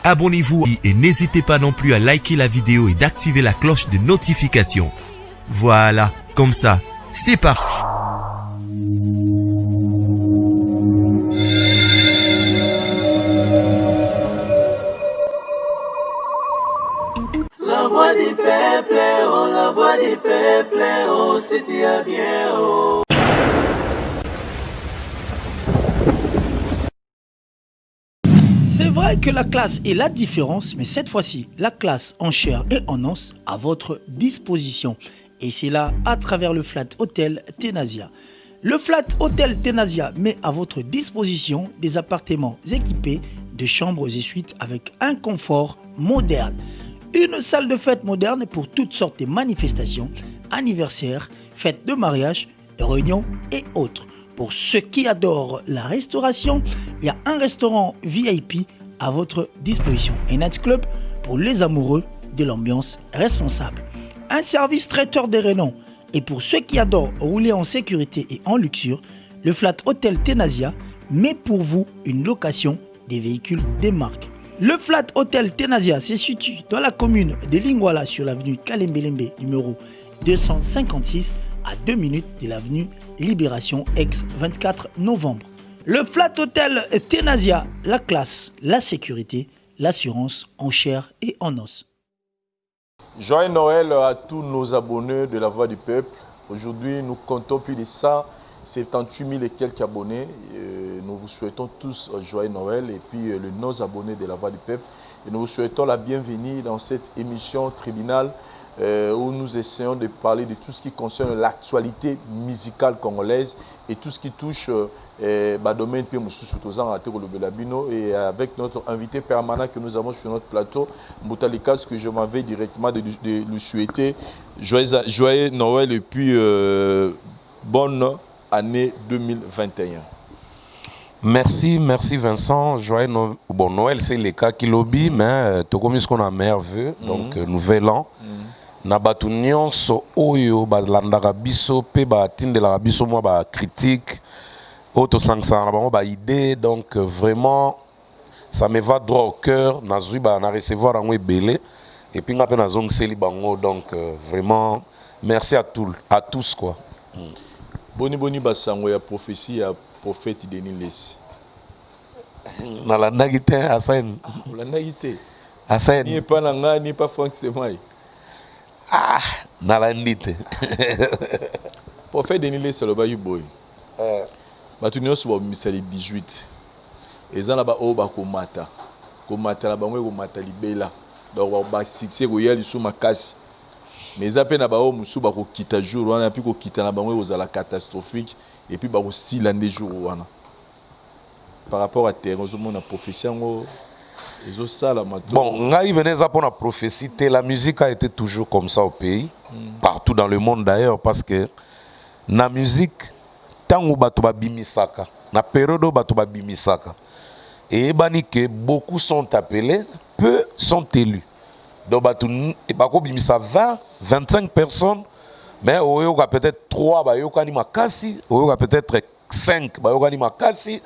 Abonnez-vous et n'hésitez pas non plus à liker la vidéo et d'activer la cloche de notification. Voilà, comme ça, c'est parti. La voix du peuple, oh, la voix du peuple, oh, c'est bien, oh. C'est vrai que la classe est la différence, mais cette fois-ci, la classe en chair et en os à votre disposition. Et c'est là à travers le Flat Hotel Tenasia. Le Flat Hotel Tenasia met à votre disposition des appartements équipés de chambres et suites avec un confort moderne. Une salle de fête moderne pour toutes sortes de manifestations, anniversaires, fêtes de mariage, réunions et autres. Pour ceux qui adorent la restauration, il y a un restaurant VIP à votre disposition. Un nightclub pour les amoureux de l'ambiance responsable. Un service traiteur de renom. Et pour ceux qui adorent rouler en sécurité et en luxure, le Flat Hotel Tenasia met pour vous une location des véhicules des marques. Le Flat Hotel Tenasia se situe dans la commune de Lingwala sur l'avenue Kalembelembe numéro 256 à 2 minutes de l'avenue Libération ex-24 novembre. Le Flat Hotel Tenasia, la classe, la sécurité, l'assurance en chair et en os. Joyeux Noël à tous nos abonnés de la Voix du Peuple. Aujourd'hui, nous comptons plus de 178 000 et quelques abonnés. Nous vous souhaitons tous joyeux Noël et puis les non-abonnés de la Voix du Peuple. Et nous vous souhaitons la bienvenue dans cette émission tribunale où nous essayons de parler de tout ce qui concerne l'actualité musicale congolaise et tout ce qui touche domaine et avec notre invité permanent que nous avons sur notre plateau, Moutalikas, que je m'en vais directement de lui souhaiter joyeux Noël et puis bonne année 2021. Merci Vincent. Joyeux Noël. Bon, Noël, c'est les cas qui lobby, mais tout comme ce qu'on a merveilleux, donc nouvel an. Na batu nyonso oyo balandaka biso pe batindelaka biso mwa ba critique auto sangsana na bango ba idée, donc vraiment ça me va droit au cœur, nazui ba na recevoir yango ebele et puis nga pe nazongiseli bango, donc vraiment merci à tous quoi. Boni basango ya prophétie ya prophète Denis Lesi. Nalandaki te Asen. Nalandaki te. Asen. Ni pas nanga ni pas Franck Semai. Ah, nalandi te. Prophète Denis Lesi aloba boy. Batu nyonso ba misali 18. Eza na ba o ba komata. Komata na bango ko mata libela. Ba succès ko yali sous makasi. Mais eza pe na ba o musu ba ko kita jour wana puis ko kita na bango ozala catastrophique et puis ba ko silande jour wana. Par rapport à terre, on a prophétie en bon, ngai veneza pour la prophétie, la musique a été toujours comme ça au pays, partout dans le monde d'ailleurs, parce que la musique, tant que bato ba bimisaka, na période où bato ba bimisaka, et bani que beaucoup sont appelés, peu sont élus. Donc bato bako bimisa 20, 25 personnes, mais oyoka peut-être 3 bayoka ni makasi, oyoka peut-être 5 bayoka ni makasi,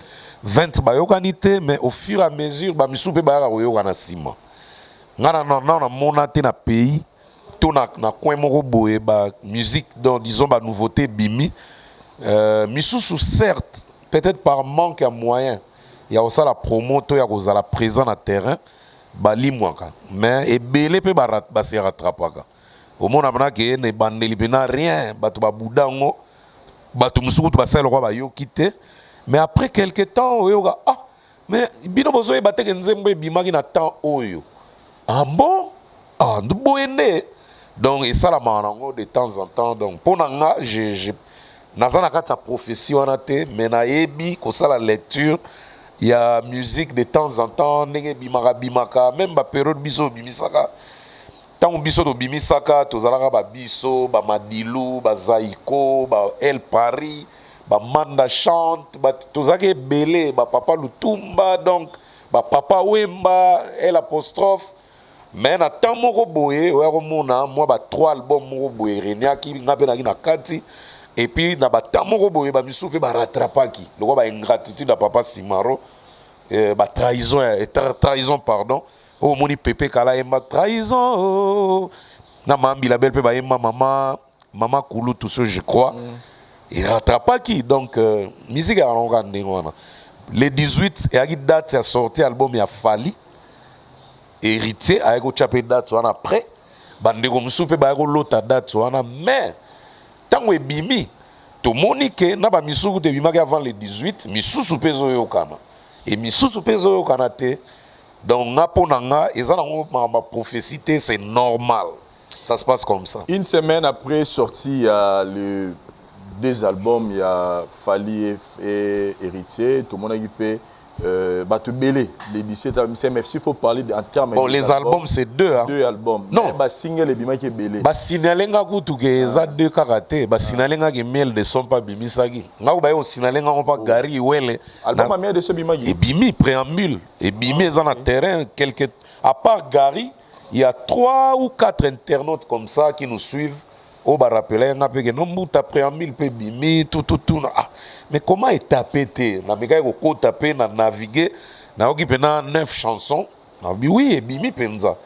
20 bayokani te, mais au fur et à mesure ba misupe bayaka koyoka na sima. Ngana na mona te na pays to na coin moko boye ba musique, donc disons ba nouveauté bimi misusu certes peut-être par manque de moyens ya osa la promo to ya kozala présent na terrain ba limwaka, mais ebele pe ba se rattrapaka au mona bana ke ne bandeli pena rien batu ba budango batu musuku to ba sala ko ba yoki te. Mais après quelques temps, mais bino bozo ebate ke nzembo bimaki na temps oyo. Ah bon? Ah, ndoboende. Donc et ça la manango de temps en temps, donc pour nanga je nazana kata prophétie wana te, mais na yebi ko ça la lecture, il y a musique de temps en temps, ndenge bimaka même ba période biso bimisaka. Tant biso to bimisaka tozalaka ba biso, ba Madilu, ba Zaiko, ba El Paris, ba Manda chante, ba tozake belé, ba Papa Lutumba, donc ba Papa Wemba, El apostrophe. Mais na temps moko boye, moi ba 3 albums moko boye, Reniaki ngape na kati, et puis na ba temps moko boye ba misupe ba rattrapaki. Le ba ingratitude à Papa Simaro, ba trahison pardon. Oh moni Pepe Kala Emma trahison. Oh. Na mambi la belle pe ba Emma maman Koulou tout ça je crois. Il rattrape pas qui donc musique à on le 18 et à date a sorti album il a fallu héritier avec au chapé date on après bande comme soupe ba l'autre date on mais tant que bimi to monique na ba misuku te bima avant le 18 misusu pezo yo kana et misusu pezo yo kana te donc na ponanga eza na ma prophétie c'est normal ça se passe comme ça. Une semaine après sortie il y a le deux albums, il y a Fali et Héritier, tout le monde a équipé Batu Belé, les 17 albums. Il faut parler en termes bon, les albums, c'est deux. Hein? Deux albums. Non. Mais single et Bima qui est Belé. Sinalenga Koutou qui est deux karaté. Sinalenga qui miel de son pas Bimisagi. Nga ou Sinalenga on pas Gary Wele. Album a miel de ce Bima. Et Bimi préambule. Et Bimi est en terrain. À part Gary, il y a 3 ou 4 internautes comme ça qui nous suivent. Oh, bah, rappelez, on a payé non, mais t'as pris un 1000 peu bimi, tout. Ah, mais comment est tapé, na méga ko tapé, na naviguer, na occupé 9 chansons. Ah, oui, et bimi penza.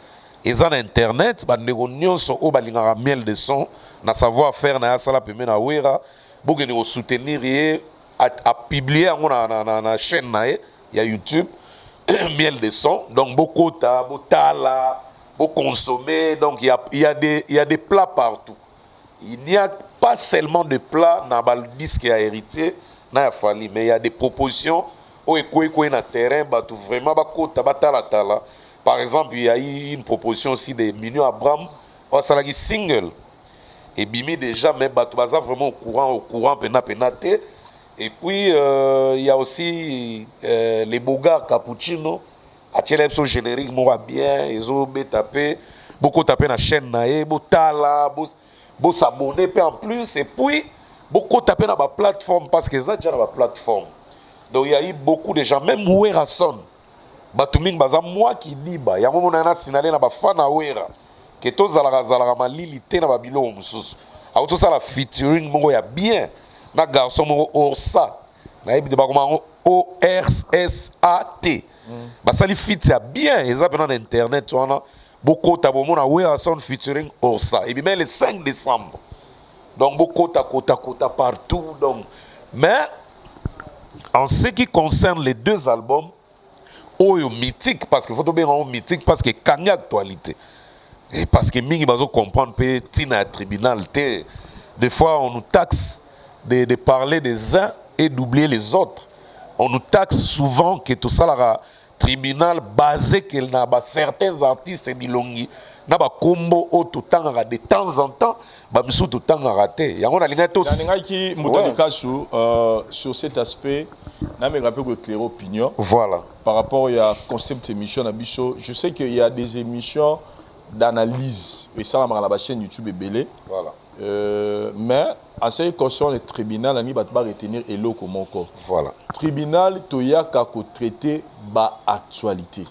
Et ça, internet, bah, négonions sont au balingara miel de son, na savoir faire, na sala peme na wera, pour nous soutenir et à publier na chaîne na il y a YouTube, miel de son, donc beaucoup tala, beaucoup consommer, donc il y a des plats partout. Il n'y a pas seulement de plats dans le disque qui a hérité, mais il y a des propositions où il y a un terrain, vraiment, par exemple, il y a eu une proposition aussi de Mignon Abraham, c'est un single. Et Bimi déjà, mais vraiment au courant, penate. Et puis, il y a aussi les Bogards Cappuccino, à Tchelepso générique, moi bien, ils ont tapé, beaucoup tapé dans la chaîne, Botala, bon s'abonner en plus et puis beaucoup taper dans la plateforme parce que ça déjà dans la plateforme donc il y a eu beaucoup de gens même Wera son batuming baza moi qui dit ba ya mon na sinale na ba fana Wera que to zalaka malili te na babilo mususu auto ça la featuring mongo ya bien na garçon mongo Orsa na ebi de ba comment ORSAT ba ça li fit ya bien et ça pendant internet on a beaucoup tabomona Wera son featuring Orsa et bien le 5 décembre donc beaucoup kota partout donc mais en ce qui concerne les deux albums oyo mythique parce que faut bien mythique parce que quand il y a actualité et parce que mingi bazo comprendre pe tina tribunal té des fois on nous taxe de parler des uns et d'oublier les autres on nous taxe souvent que tout ça la tribunal basé qu'il n'a pas certains artistes bilongi n'a pas combo au tout temps de temps en temps ba misu tout temps raté il y a on a linga tous qui mutalika sur cet aspect n'a me rappelle que clair opinion voilà par rapport au concept émission na biso je sais qu'il y a des émissions d'analyse et ça dans la chaîne YouTube belé voilà mais en ce qui concerne le tribunal ani bat ba retenir eloko moko voilà tribunal toyaka ko traiter ba actualité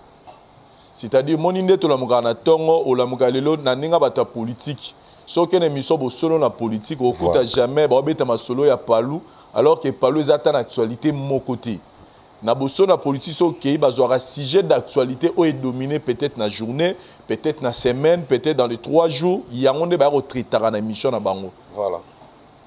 c'est-à-dire moninde to la mugana tongo o la mugalelo na ninga bata politique so que émission bo solo na politique au futa jamais ba beta ma solo ya Palou alors que Palou est en actualité mon côté na bosso na politique so que bazora sujet d'actualité o est dominé peut-être na journée peut-être na semaine peut-être dans les 3 jours il y a on ba retraiter na émission na bango voilà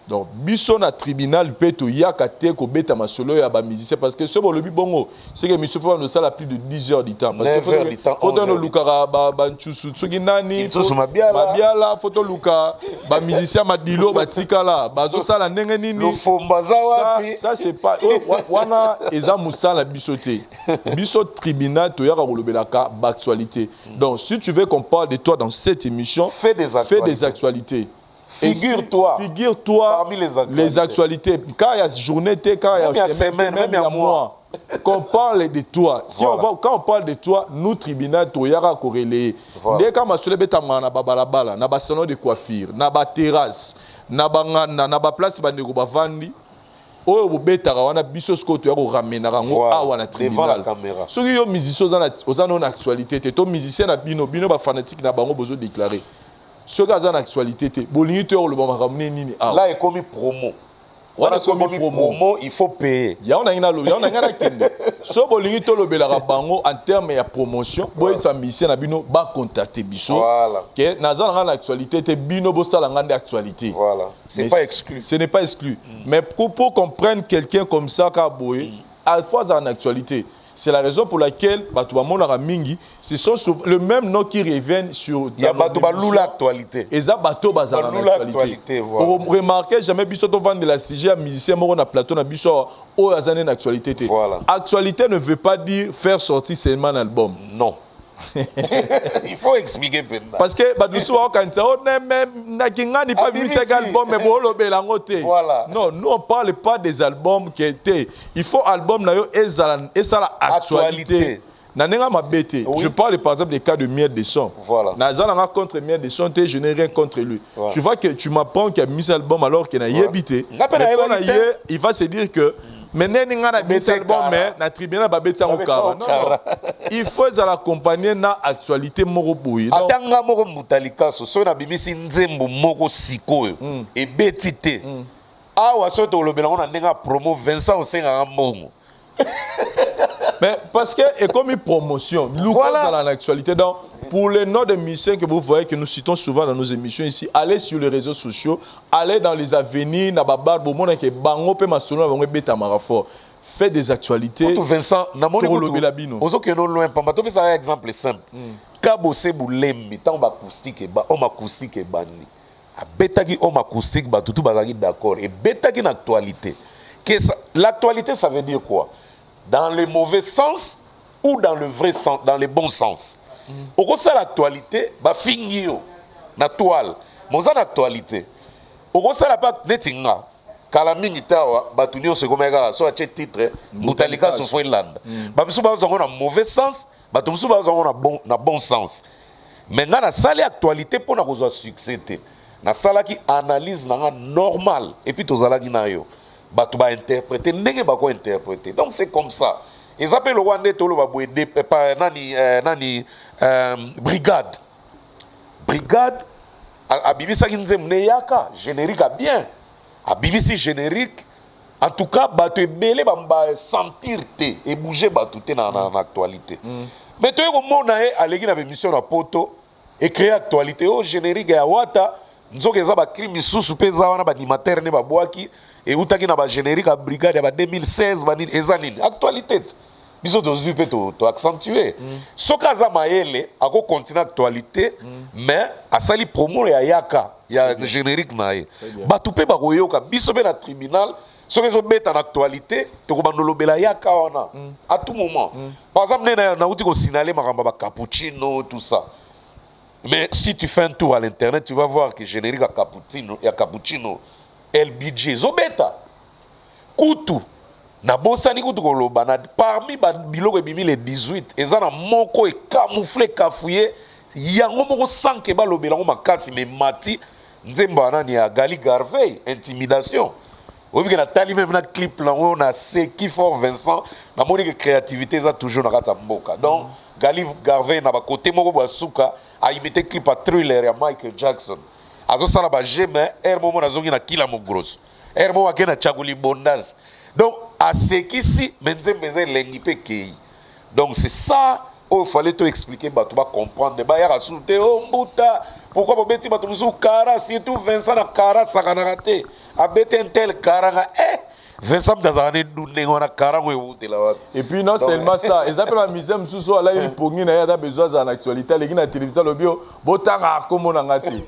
donc biso na tribunal peto yaka te ko beta masolo ya ba musicien parce que ce bon le bongo c'est que monsieur faut nous ça la plus de 10 heures du temps parce que faut dans le lukara ba nchusu tsugi nani mabiala photo luka ba musicien madilo ba tikala bazo sala ndenge nini le fombaza wapi ça c'est pas wana eza musala biso te biso tribunal to yaka ko lobelaka ba actualité donc si tu veux qu'on parle de toi dans cette émission fais des actualités. Figure-toi parmi les actualités. Quand il y a journée, quand il y a semaine, même il y a mois. Qu'on parle de toi. Si voilà. Quand on parle de toi, nous, tribunal, tu as corrélé. Dès quand on a na balabala, na ba salon de coiffure, na ba terrasse, na ba place ba nego ba vandi. Oh, beta wana biso sko tu as ramené na rango awa na tribunal. Ceux qui ont musicien aux en actualité, to musicien na bino ba fanatique na bango besoin déclarer. Ce gars en actualité, là est comme promo. Voilà, promo, il faut payer. Il y a un kende. So bolingi to lobela bango en termes de promotion, boy sa mission na bino ba contacter biso. Voilà. Que nazala na actualité te bino bo sala ngande actualité. Voilà. C'est pas exclu. Ce n'est pas exclu. Mais pour qu'on prenne quelqu'un comme ça ka boy, à fois en actualité. C'est la raison pour laquelle Batouba Mingi, ce sont le même nom qui reviennent sur. Il y a Batouba l'actualité. Et ça, Batouba l'actualité. Vous remarquez, jamais Bissot vend de la CG à musicien, on a plateau, on a Bissot, au Azane d'actualité. Voilà. Actualité ne veut pas dire faire sortir seulement un album. Non. Il faut expliquer maintenant. Parce que voilà. Non, nous on parle pas des albums qui étaient. Il faut album et ça la actualité. Je parle par exemple des cas de Miel des Sons. Voilà. Contre Miel des Sons, je n'ai rien contre lui. Voilà. Tu vois que tu m'apprends qu'il a mis cet album alors qu'il n'a pas habité. Il va se dire que mais na tribunal babeti en kara. Il faut l'accompagner na actualité moko boui. Atanga moko mutalika so na bimisi nzembo moko sikoyo e betite. Awa so to lobela on ndenga promo Vincent Osenga mbongo. Mais parce que et comme une promotion, nous voilà. Dans l'actualité donc pour les noms de musiciens que vous voyez que nous citons souvent dans nos émissions ici, allez sur les réseaux sociaux, allez dans les avenirs, na babar, bon monde que bango pe masono bango beta marafort. Faites des actualités. Pour Vincent, na moni ko. Ozo que non loin pamba to ça un exemple simple. Kabo se bulembi tant ba acoustique ba homme acoustique e bandi. A beta ki homme acoustique ba tout bazaki d'accord et beta ki na actualité. L'actualité ça veut dire quoi? Dans le mauvais sens ou dans le vrai sens, dans le bon sens. Au cours de l'actualité, bah fingio, na toile, mon ça l'actualité. Au cours de la part netinga, kalamingi tawa, bah tout n'y a ce comme ça, soit titre, mutalika sur Finlande. Bah nous sommes dans un mauvais sens, bah nous sommes dans un bon sens. Maintenant la salle actualité pour nous avoir succès, la salle qui analyse na normal et puis tous ala qui na yo. Bah tu vas interpréter, n'est pas quoi interpréter. Donc c'est comme ça. Ils appellent le Rwanda tolo ba boede par nani brigade. Brigade a BBC kinze mneyaka générique a bien. A BBC générique en tout cas ba te belé ba sentir te et bouger ba tout na actualité. Mais tu ko mona e aleki na émission na poto et créer actualité au générique ya wata nzoke za ba crime susu peza wana ba animateur ne ba boaki. Et où t'as ba générique à brigade à 2016 banine ezanine actualité biso to zupe to accentuer sokaza maele ako continuer actualité mais a sali promo ya yaka ya générique nae ba tupe ba koyoka biso be na tribunal sokezo beta na actualité to ko bandolobela yaka wana à tout moment par exemple na uti ko signaler makamba ba cappuccino tout ça. Mais si tu fais un tour à l'internet tu vas voir que générique à cappuccino LBJ Zobeta Kutu na bosani kutu koloba na parmi biloko ebimi les 18 ezana moko e camouflé kafouye yango moko sanke balobela ngo makasi me mati nzemba nani ya Gali Garvey intimidation obi na tali même na clip là on a Seki Fort Vincent na moni que créativité za toujours na kata mboka donc Gali Garvey na ba côté moko ba suka a imité clip à Thriller ya Michael Jackson. Azo sala ba jeme ermo na zongi na kila mo grosso ermo wa kena chakuli bondas donc à ce qui si menzembeze lengi pe kei donc c'est ça il fallait te expliquer ba tu vas comprendre ba ya rasulté oh mbuta pourquoi ba beti ba tu musu kara surtout Vincent na kara sakana raté a beti un tel kara Vincent Dazane Doune on a 40 là. Et puis non seulement ça, ils appellent la misère sous là il pongi na ya besoin en actualité les na télévision le bio botanga comme on a ngati.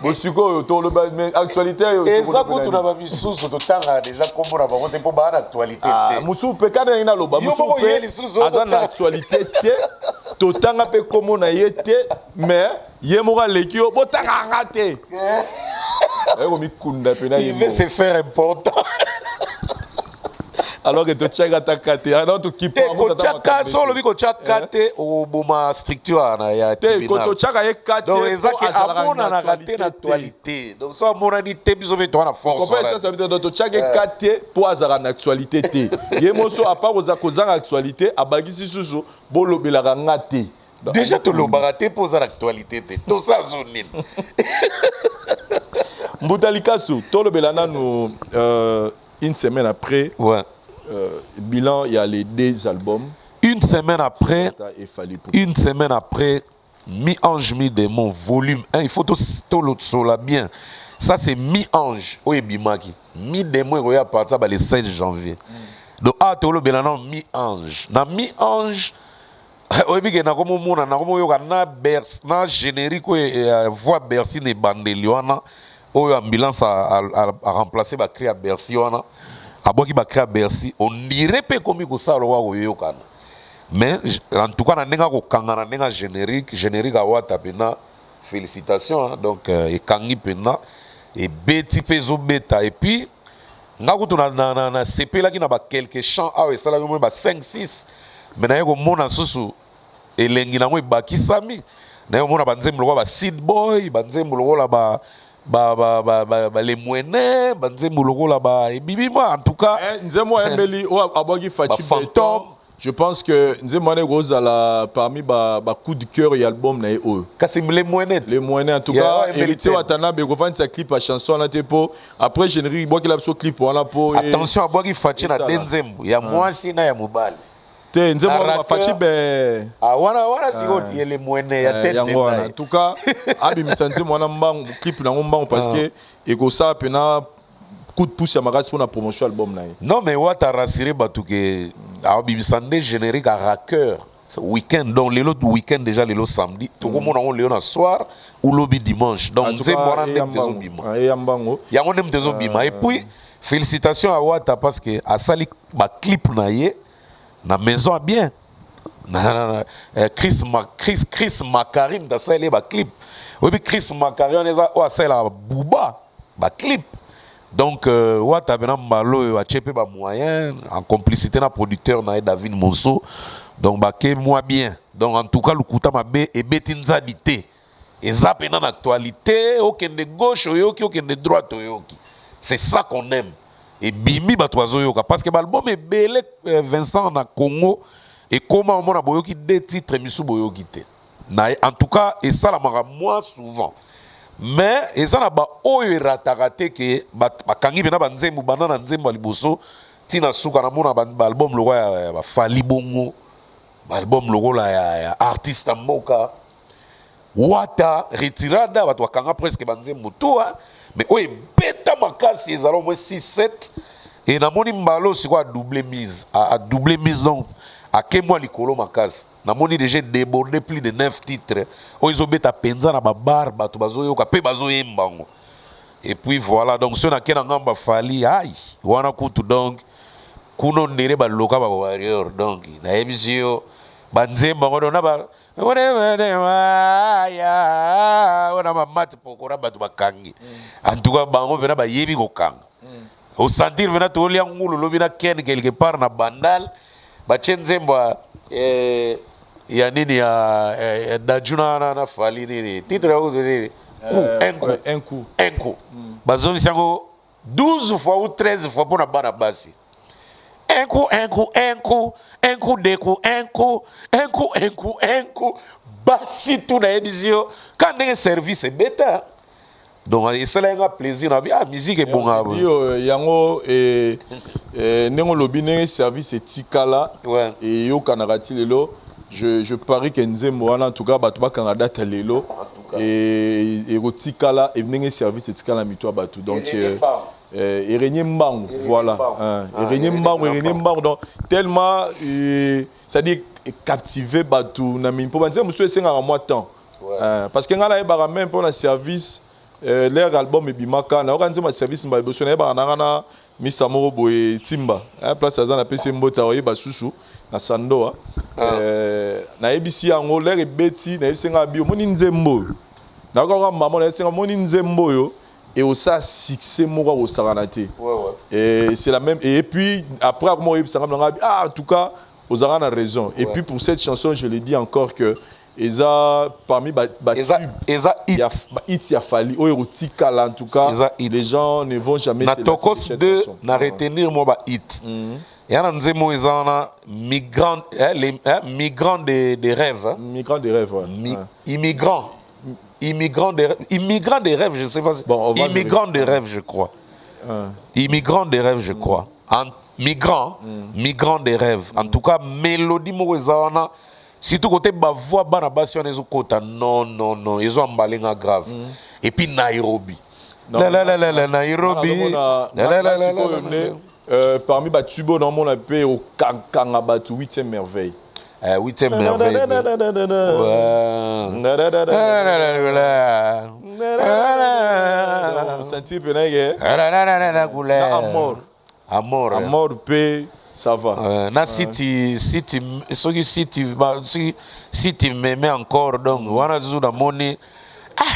Bosiko to le mais actualité et ça quand on a ba misusu to tanga déjà comme on a ba on tempo ba actualité. Musu pe kana ina loba musu pe azan actualité to tanga pe comme on a été mais yemora lekio botanga ngati. Il veut se faire important. Alors que tu as attaqué, alors tu qui prend mon attaque. Solo biko chakate au boma structure na ya tribunal. Donc ezaki amona na raté na actualité. Donc so amona ni te biso beto na force. Comprends ça ça veut dire donc tu as kate pour azara na actualité te. Yemoso à part aux akozanga actualité abagisi susu bolobela ngate. Déjà to lo baraté pour za actualité te. To ça zonine. Mbutalikasu, tolo belana nous une semaine après, Ouais. bilan, il y a les 2 albums. Une semaine après, Mi-Ange, Mi-Démon, volume 1, il faut tout le bien. Ça, c'est Mi-Ange, oui, Bimaki. Mi-Démon, il y a parti le 16 janvier. Donc, tu as le Mi-Ange. Dans Mi-Ange, il y a générique, voix Bercy et Bandeliana, où l'ambulance a remplacé la créa Bercy. On dirait pas comme ça, mais en tout cas, on a un générique à Ouattapena. Félicitations. Donc, et Kangi Pena, et Betty Pezo Beta. Et puis, on a CP là qui a quelques chants, et ça là, 5-6. Mais on a un et l'engi na moi Bakisami. On a un Seed Boy, les moyens, et bibima. En tout cas, Fantôme. Je pense que Nzemane Rose parmi coup de cœur et album na eux. Les moyens. Les moyens en tout cas. Héritier Watana Begovan sa clip à chanson na tepo. Après générique bois qu'il a sur clip on a pour. Attention à bois qui Fachi na Denzembo. Il y a moi si na ya Mobali. Te Nzemane Fachi be. Ah wana si il y a les moyens ya tête. En tout cas, abi misanzi mwana mbang clip na ngomba parce que ego ça pena coup de pouce à ma race pour la promotion album na. Non mais what a rassuré Batuke. Alors, Bibisande générique à Racker. Week-end, donc les autres week-end déjà, les autres samedi. Tout le monde a le soir ou lobby dimanche. Donc, c'est moi qui ai et puis, félicitations à Wata parce que à Sali, clip naïe, la maison a bien. Chris Makarim, dans ça, il y a clip. Oui, Chris Makarim, il y a Bouba, clip. Donc, Wata Benambalo a chepé ba moyen en complicité na producteur na David Monso. Donc, moi bien. Donc, en tout cas, le Kouta Mabé et Betinza dité. Et ça, pendant l'actualité, aucun de gauche, aucun de droite. C'est ça qu'on aime. Et Bimi Batoazo Yoka. Parce que l'album est belé, Vincent, na Congo. Et comment on a boyoki des titres, Missou Boyoki. En tout cas, et ça, la mara moi souvent. Mais ça n'a pas eu raté que bakangi bena banzembu banana nzembu liboso tina suka na mona album lo ya Fali Bongo album lo ya artiste mboka Wata retirada batu bakanga presque banzembu toi mais oye beta makasi ezalo mo 6-7 et na moni mbalo siko a double mise donc a kemwa likolo makasi. Namoni déjà débordé plus de 9 titres. Ils ont bêta penza na babar, batu bazoyo ka pe bazoye mbango. Et puis voilà, donc ceux na kena ngamba fali, aïe, wana kutu donc kuno ndere ba loka ba warrior donc na ebisio banzemba ngodo na ba wana mamati pokora batu bakangi. En tout cas bango vena ba yebi ko kanga. Au sentir vena to lia ngulu lobina ken quelque part na bandal ba chenzemba ya nini ya Dajuna na Fali nini titre un coup bazomi sango 12 fois ou 13 fois pour na bana basi un coup deux coups basi tout na édition quand un service est bêta donc c'est là un plaisir na bien musique est bon yango nengo lobine service etikala et yo kanarati lelo je parie que Nzembo en tout cas batu ba Canada lelo et etikala et nengo service etikala mito batu donc Erenye Mbang voilà Erenye Mbang donc tellement ça dit captiver batu na mimpo banze muso esenga moi temps parce que ngala e bara même pour le service leur album ebimaka na okanze ma service mba boso na ba na Mr Moro boy Timba place azana PC mbota oyeba susu na Sandoa na ebisi yango leur ebeti na ebisenga bio moni Nzembo na ko maman na ebisenga moni Nzembo yo et au ça succès moko au saranate et c'est la même et puis après comment ebisanga en tout cas aux arana raison et puis pour cette chanson je le dis encore que Eza parmi Eza hit ya Fali oyotika là en tout cas les gens ne vont jamais se lasser de cette chanson na retenir moi ba hit yana nzemo eza na migrant migrant des rêves migrant des rêves immigrant des rêves je sais pas bon, immigrant des rêves je crois Immigrant des rêves, je crois. Migrant des rêves. En tout cas, mélodie Morezawana. Surtout côté voix banabasi on est kota. Non, ils ont emballé grave. Et puis Nairobi. Nairobi. Parmi les tubos dans mon appel au Kangabatu 8e merveille. 8e merveille. Amour, paix, ça va. Si tu m'aimais encore, donc, voilà,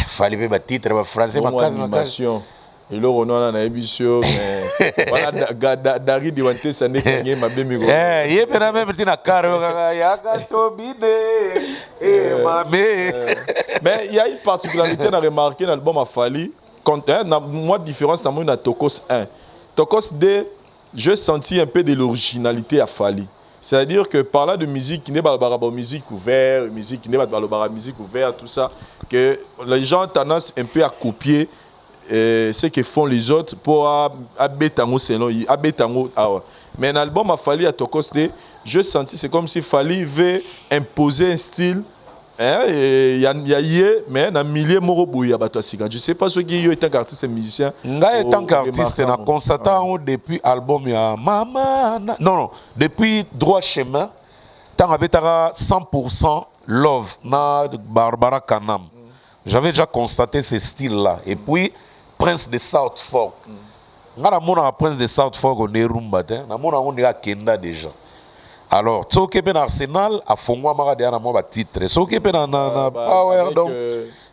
fallait pas titre français, animation. Et là, on a une émission, mais voilà, Dari Diwanté, ça n'est qu'un ma belle micro. Il y a même petit caro, mais il y a une particularité à remarquer dans l'album à Fali. Moi, différence dans mon Tokos 1. Tokos 2, je sentis un peu de l'originalité à Fali. C'est-à-dire que par là de musique qui n'est pas la musique ouverte, musique qui n'est pas la musique ouverte, tout ça, que les gens ont tendance un peu à copier ce que font les autres pour abétango selon abétango. Mais l'album a fallu à Tokos 2, je sentis c'est comme si Fali veut imposer un style. Il y a mais il y a milliers de gens. Je ne sais pas ceux qui sont tant artistes et musiciens. En tant qu'artiste, on a constaté depuis l'album Maman. Non, depuis Droit Chemin, tu as 100% Love na Barbara Kanam. J'avais déjà constaté ce style-là. Et puis, Prince de South Fork. Prince de South Fork, on est rumba. On est à Kenda déjà. Alors, si vous avez Arsenal, à fond, je vais un titre. Si vous avez un Power, donc.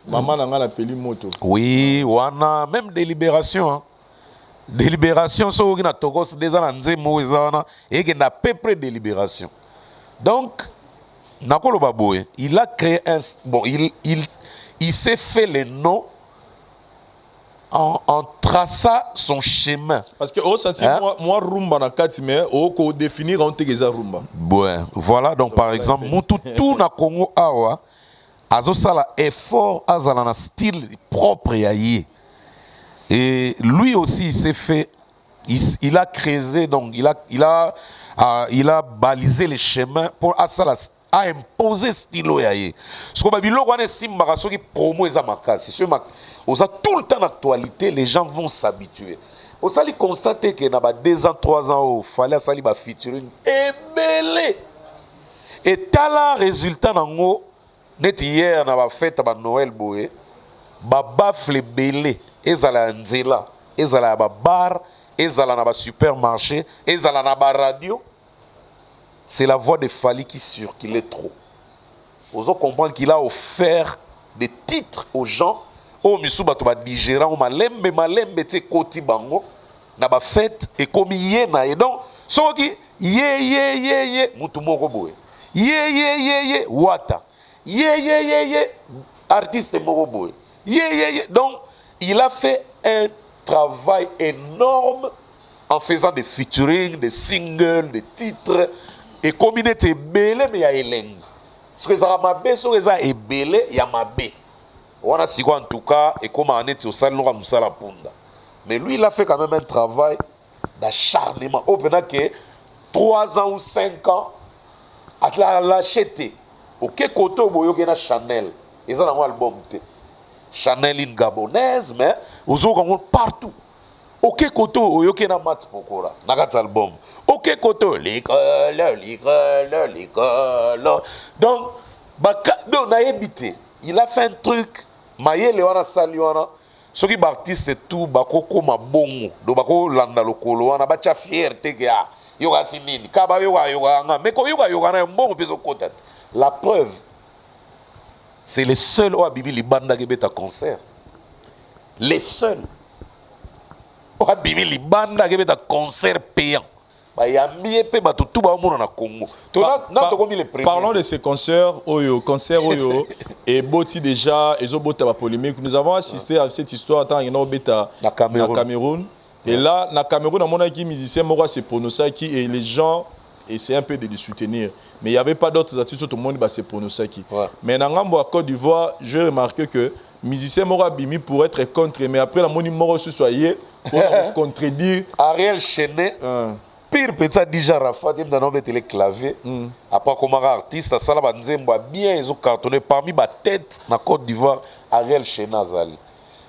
Maman n'a pas appelé moto. Oui, on a même Délibération. Délibération, si vous avez un Togos, des ans, et qu'il y a à peu près Délibération. Donc, il a créé un. Bon, il s'est fait les noms en traçant son chemin. Parce que, moi, rumba na kati, mais au définir, on te rumba. Ouais, voilà, donc par exemple, tout na Congo awa, azosala effort, azala na style propre ya yé. Et lui aussi, il s'est fait, il a créé, donc il a balisé les chemins pour asala a imposé stylo ya yé. Ce qu'on a dit, l'on simba qui promo eza makasi. Tout le temps d'actualité, les gens vont s'habituer. Vous allez constater que dans 2 ans, 3 ans, il fallait faire un featuring ébélé. Et tel résultat, net hier, on a fait à Noël Boé, bafle belé, ezala nzela, ezala ba bar, ezala na ba supermarché, ezala na ba radio. C'est la voix de Fali qui circulait trop. Vous allez comprendre qu'il a offert des titres aux gens. Oh, Missou Batoba Nigéran, malembe, te koti bango, na ba fête, et comme yéna, et donc, so qui, ye, mutumoko boé, ye, wata, ye, artiste moko boé, ye, donc, il a fait un travail énorme en faisant des featuring, des singles, des titres, et comme il était belé, mais il y a Eleng. Ce que ça m'a bé, ce que ça est belé, il y a ma bé. On a si en tout cas, et comme on est au salon, on a punda. Mais lui, il a fait quand même un travail d'acharnement. Au pendant que 3 ans ou 5 ans, il a l'acheté. Au quel côté il y a Chanel. Ils ont un album. Chanel une gabonaise, mais ils ont partout. Au quel côté il y a Mat Pokora. Dans cet album. Au quel côté l'école. Donc, on a évité. Il a fait un truc. Mayele wana sali wana soki artiste c'est tout bako koma bongo do bako landa lokolo wana bacha fierté que yoga sinini kaba yoga nga mais ko yoga na mbongo peso kota. La preuve c'est les seuls au Bibi Libanda qui beta concert. Les seuls au Bibi Libanda qui beta concert payant. Parlons de ces concerts, et Boti déjà, ils ont boté la polémique. Nous avons assisté à cette histoire au Cameroun. Et là, dans le Cameroun, on a dit musicien Mora s'est prononcé et les gens essayaient un peu de le soutenir. Mais il n'y avait pas d'autres artistes, tout le monde s'est prononcé. Mais dans la Côte d'Ivoire, j'ai remarqué que musicien mora bimi pour être contre, mais après la moni moro se soyez pour contredire. Ariel Chenet, pire petit déjà Rafat, il m'a mettre les claviers. Après comme artiste, ça la banzemba bien ils ont cartonné parmi ma tête na Côte d'Ivoire Ariel Chenet azali.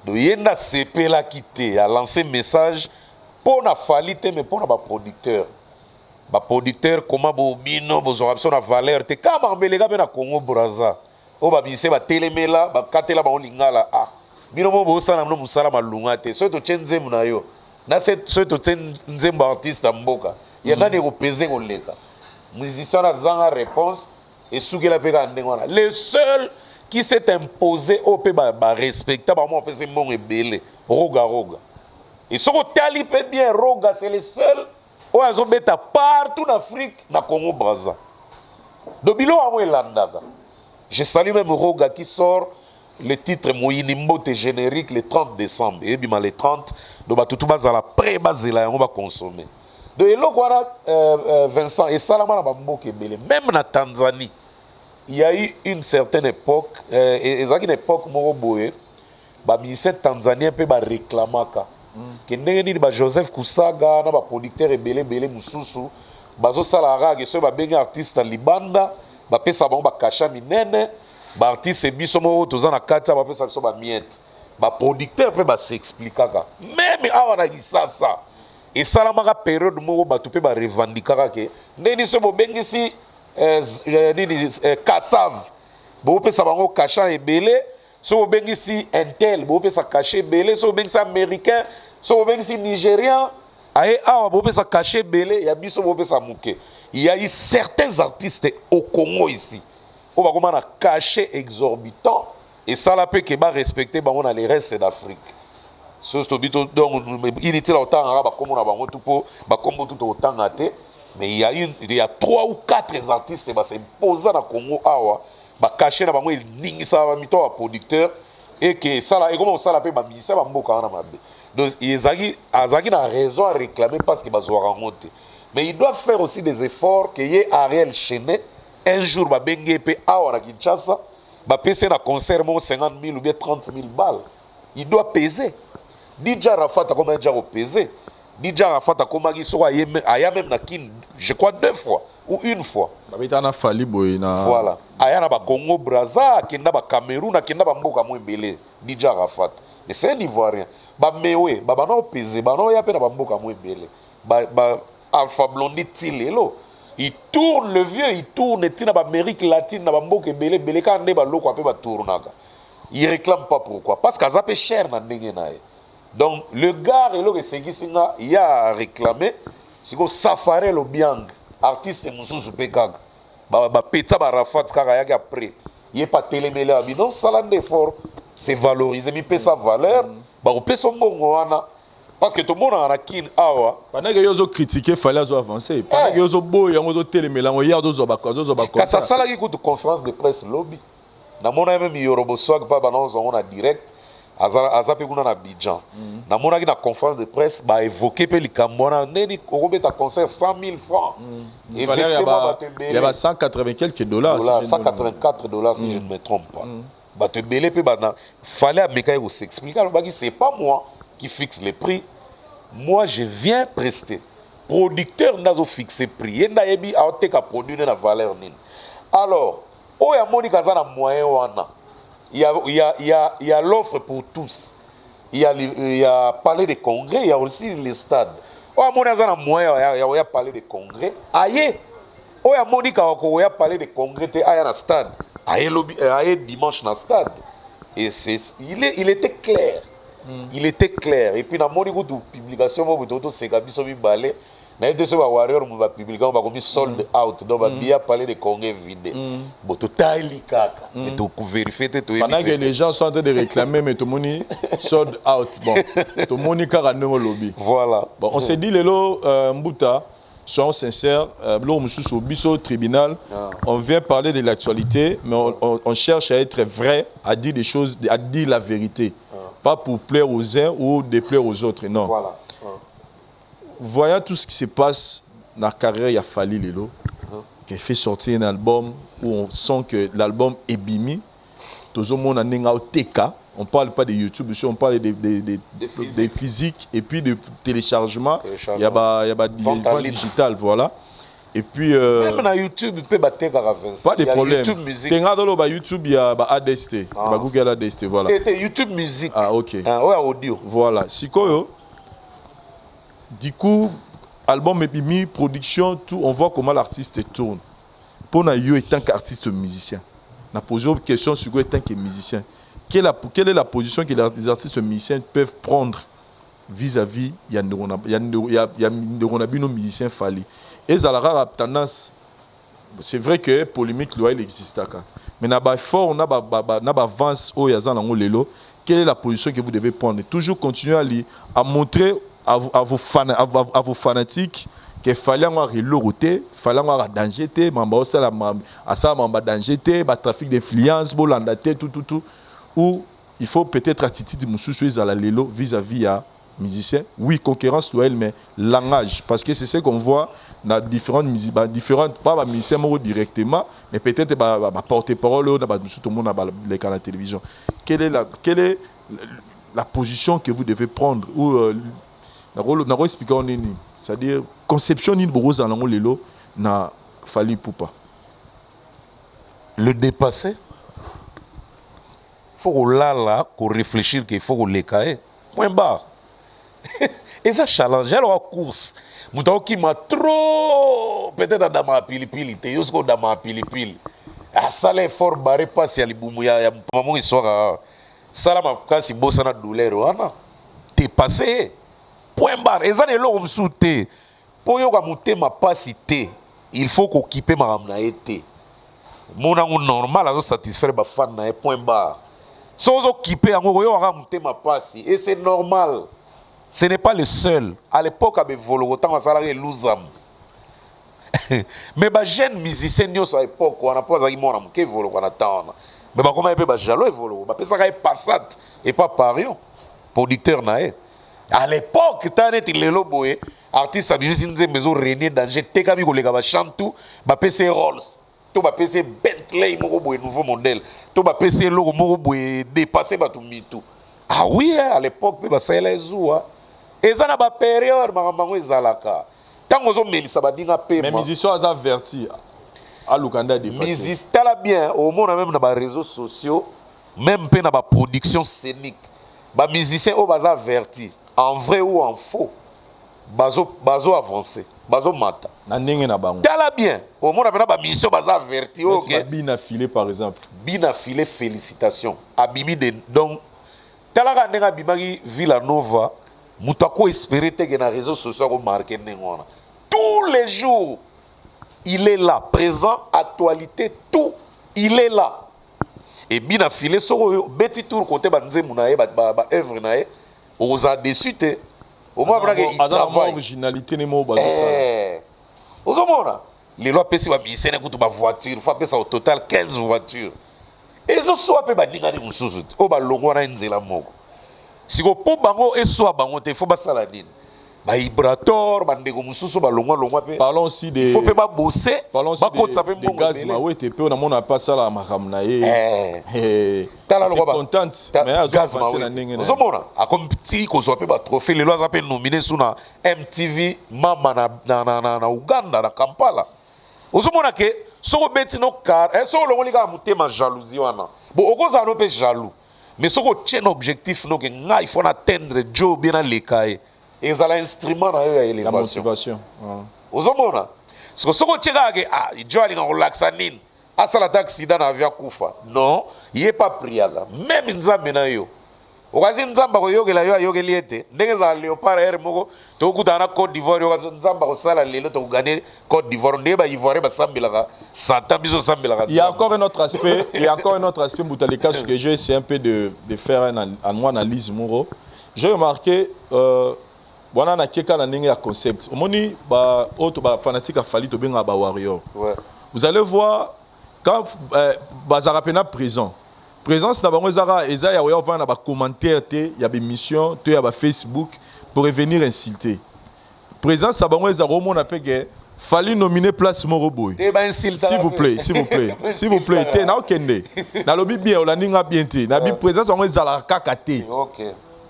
Donc yenda CP la quitté, a lancé message pour na falité mais pour na ba producteur. Ba producteur comment bo bino bo zorabso na valeur te kama mbelega be na Congo Brazza. O ba bise ba telemela ba katela ba olingala ah. Bino bo sana no musala malunga te. So to chenze muna yo. Na so to chenze mba artiste mboka. Ya nani repéser ko leka. Musicien na zanga réponse et soukela peka ndengwana. Le seul qui s'est imposé au pe ba respecta ba mo pese mon ebele. Roga. Et ce que tali peut bien Roga c'est le seul où ils ont mis partout en Afrique, dans Congo Brazza. Donc, je salue même Roga qui sort le titre Moyinimbo générique le 30 décembre. Et bien, le 30, donc, tout le monde on va consommer. Donc, Vincent, et ça, même en Tanzanie, il y a eu une certaine époque, et une époque, les musiciens tanzaniens peuvent réclamer. Que ndenge ba Joseph Kusaga na ba producteur ebele mususu bazo sala rage so ba benga artiste libanda ba pesa ba kasha minene ba artiste biso mo tozana kata ba pesa biso ba miette ba producteur pe ba s'expliquer même awa na kisasa et sala maka période mo ba to pe ba revendiquer ke ndeni so bo bengisi nini Kassav bo pesa bango kasha ebele. Si vous avez ici Intel, vous pouvez cacher belé. Si vous avez ici américain, si vous avez ici nigérien, vous pouvez cacher belé. Il y a des gens qui mouké. Il y a eu certains artistes au Congo ici. On va comment cacher exorbitant et ça la peut que va respecter on a les restes d'Afrique. Donc il était autant arabe comme on a bango tout pour comme tout autant athée. Mais il y a 3 ou 4 artistes qui s'imposent dans le Congo awa. Caché na bango ningi ça va mito à producteur et que ça là et comment ça la paie ba ministère ba mboka na mabe. Donc Azaki n'a raison à réclamer parce que bazo remonter. Mais il doit faire aussi des efforts que y Ariel Chenet un jour ba bengue pe awa na Kinshasa ba pese na concert mo 50 000 ou bien 30 000 balles. Il doit peser. DJ Rafat a comment déjà peser. DJ Rafat a comment il soit aya même na kin je crois 2 fois ou 1 fois. Voilà. Aya na ba Congo Brazza, kenda ba Cameroun, kenda ba mboka mo ebele. DJ Rafat. Mais c'est un Ivoirien. Ba mewe, ba no pese, ba no ya pe na ba mboka mo ebele. Ba Alpha Blondy tilelo. Il tourne le vieux, il tourne tina ba Amérique latine na ba mboka ebele, bele ka nde ba loko ape ba tournaka. Il réclame pas pourquoi parce que ça peut cher na ndenge na ye. Donc le gars et le Segisinga, il a réclamé c'est que Safari Lobiang artiste mususu pekaka ba peta ba Rafat kaka yaki après il est pas télémélé abi non ça l'effort c'est valorisé mi pesa valeur ba pesa mbongo wana parce que tout le monde a kin awa pendant que yozo critiquer fallait zo avancer pendant que yozo boy yango télémélé ngo yardo zo ba ka ça sala ki ko conférence de presse lobby na mona même Yorobo swag pa ba non on a direct azape kuna na Abidjan na mona ki na conférence de presse ba évoquer pe likambona neni okobeta concert 100 000 francs et il y a 180 quelques dollars si 184 dollars si je ne me trompe pas ba te belé pe bana fallait ameka ko s'expliquer alors ba ki c'est pas moi qui fixe les prix moi je viens prester producteur nazo fixer prix yenda yebi aoteka produire na valeur nini alors oya monika za na moyen wana il y a l'offre pour tous. Il y a parlé de congrès, il y a aussi les stades. Oh, il y a parlé de congrès. Aïe, oh, il y a parlé de congrès, il y a un stade. Aïe, dimanche dans le stade. Et il était clair. Il était clair. Et puis, dans la publication, c'est mais de ce warrior on va publier on va comme sold out donc on va bien parler de congrès vide bon total kaka et tout vérifier tout pendant que les gens sont en train de réclamer mais tout le monde sold out bon tout le monde kaka no lobby voilà bon on s'est dit lelo Mbuta soyons sincères au biso tribunal on vient parler de l'actualité mais on cherche à être vrai à dire des choses à dire la vérité pas pour plaire aux uns ou déplaire aux autres non voilà. Voyant tout ce qui se passe dans la carrière, il y a Fally Lelo qui a fait sortir un album où on sent que l'album est bimi. tozomona nenga oteka. On parle pas de YouTube, on parle des physiques et puis de téléchargement. Il y a vente digital, voilà. Et puis même dans YouTube, il peut battre à 25. Pas de problème. YouTube musique. YouTube, il y a ADST, il y a Google ADST, voilà. YouTube musique. Ah ok. Ouais, audio. Voilà. Sikoyo. Du coup, album et mi production, tout, on voit comment l'artiste tourne. Pour nous, en tant qu'artiste musicien, on a posé une question sur en tant que musicien. Quelle est la position que les artistes musiciens peuvent prendre vis-à-vis nos musiciens fallait. Et ça a tendance, c'est vrai que polémique il existe. Mais on a fort, on a avance au yazan lelo. Quelle est la position que vous devez prendre? Toujours continuer à montrer à vos fanatiques qu'il fallait avoir l'autorité, fallait avoir danger, mamba ça mamba danger, trafic d'influence, bolanda tout. Ou il faut peut-être attitude de la lelo vis-à-vis à musiciens. Oui, concurrence loyale, mais langage. Parce que c'est ce qu'on voit dans différentes musiques, pas les musiciens directement, mais peut-être porte-parole, tout le monde à la télévision. Quelle est la position que vous devez prendre? Ou c'est-à-dire, conception d'une bourse dans le lelo n'a fallu pour pas. Le dépasser? Il faut qu'on réfléchisse qu'il faut qu'on les caille. Point barre. Et ça challenge, alors en course. Mouta qui m'a trop peut-être dans ma pili-pili, te yosko dans ma pili-pili. Ah ça l'effort barré pas si ali boumouya ya maman histoire. Ça la ma kasi bossa na douleur ana. T'es passé. Point barre. Et ça ne l'ont souté. Pour yo ka mouté ma pasité, il faut qu'on occuper ma ramna été. Mon ango normal à satisfaire ba fan na point barre. Sans occuper ango yo ka mouté ma pasi et c'est normal. Ce n'est pas le seul. À l'époque, il y avait autant de salariés lousam. Mais les jeunes musiciens, à l'époque, on n'a pas de gens qui volent. Mais comment ils peuvent jaloux et voler? Ils peuvent passat et pas parion. Producteur naé. À l'époque, tu as été le boé. Artiste, tu as dit maison René Danger. Tu as dit que les gars chantent tout. Tu as PC Rolls. Tu as PC Bentley, nouveau modèle. Tu as PC Logo, dépassé tout. Ah oui, à l'époque, ça y est. Et ça n'a pas période, mais tant qu'on a mis ça, mais les musiciens ont averti à l'Ouganda de passer. Les musiciens bien, au monde même dans les réseaux sociaux, même dans la production scénique, les musiciens ont averti, en vrai ou en faux, bazo avancé, bazo mata. Tala bien, au monde même les musiciens ont averti. Bina filé par exemple. Bina filé, félicitations. Abimi de donc, tala ka nenga bimagi Villanova. Moutako espérer que les réseaux sociaux ont marqué. Tous les jours, il est là, présent, actualité, tout, il est là. Et bien affilé, sur petit tour côté banze mounaye, œuvre naye, aux a déçu te. Au moins il travaille. Originalité ne mo bazo ça. Aux hommes les lois PC ba bisene kutu ba voiture, faut appeler ça au total 15 voitures. Et zo so apé ba ninga ni mususu. O ba longo na nzela moko. Si vous pouvez bango et soit bango te faut pas saladine. Ba vibrator bandego mususu ba longwa pe. Parlons aussi des faut pas bosser. Parlons aussi des gaz ma ouais te pe on a pas ça la makamna eh. Tala lo ba contente mais à gaz ma ouais. Vous mona a comme petit ko soit pe ba trophée les lois appellent nominé sous na MTV mama na Uganda na Kampala. Vous mona que soko beti no car et soko longo lika muté ma jalousie wana. Bon okoza no pe jaloux. Mais ce qu'on tient objectif, il faut atteindre Joe bien les cahiers. Et ça l'instrument à l'élévation. La motivation. Aux hommes, ce qu'on tient à Joe a relaxanine. À ça l'accident avion Koufa. Non, il n'est pas pris. Même Nzambe na yo. Okazi Nzamba ko yogela yo yogeli ete. Ndenge za Léopard Air moko to kutana Côte d'Ivoire yo Nzamba ko sala lelo to gagner Côte d'Ivoire ndeba Ivoire ba sambilaka santa biso sambilaka. Il y a encore un autre aspect, Boutalika, ce que j'ai essayé un peu de faire une analyse moro. J'ai remarqué bona na keka na ndenge ya concept. Omoni ba auto ba fanatique a fallu to benga ba warrior. Ouais. Vous allez voir quand bazarapena prison. Présence d'abord ezara eza ya oya na ba commentaire te ya ba émission te ya ba Facebook pour revenir insulter. Présence d'abord ezara au monde appelle Fallait nominer place Moroboy. S'il vous plaît, s'il vous plaît, s'il vous plaît. T'es na okende. Na lobby bien, on a ninga bien té. Na bi présence on est à la kakate. OK.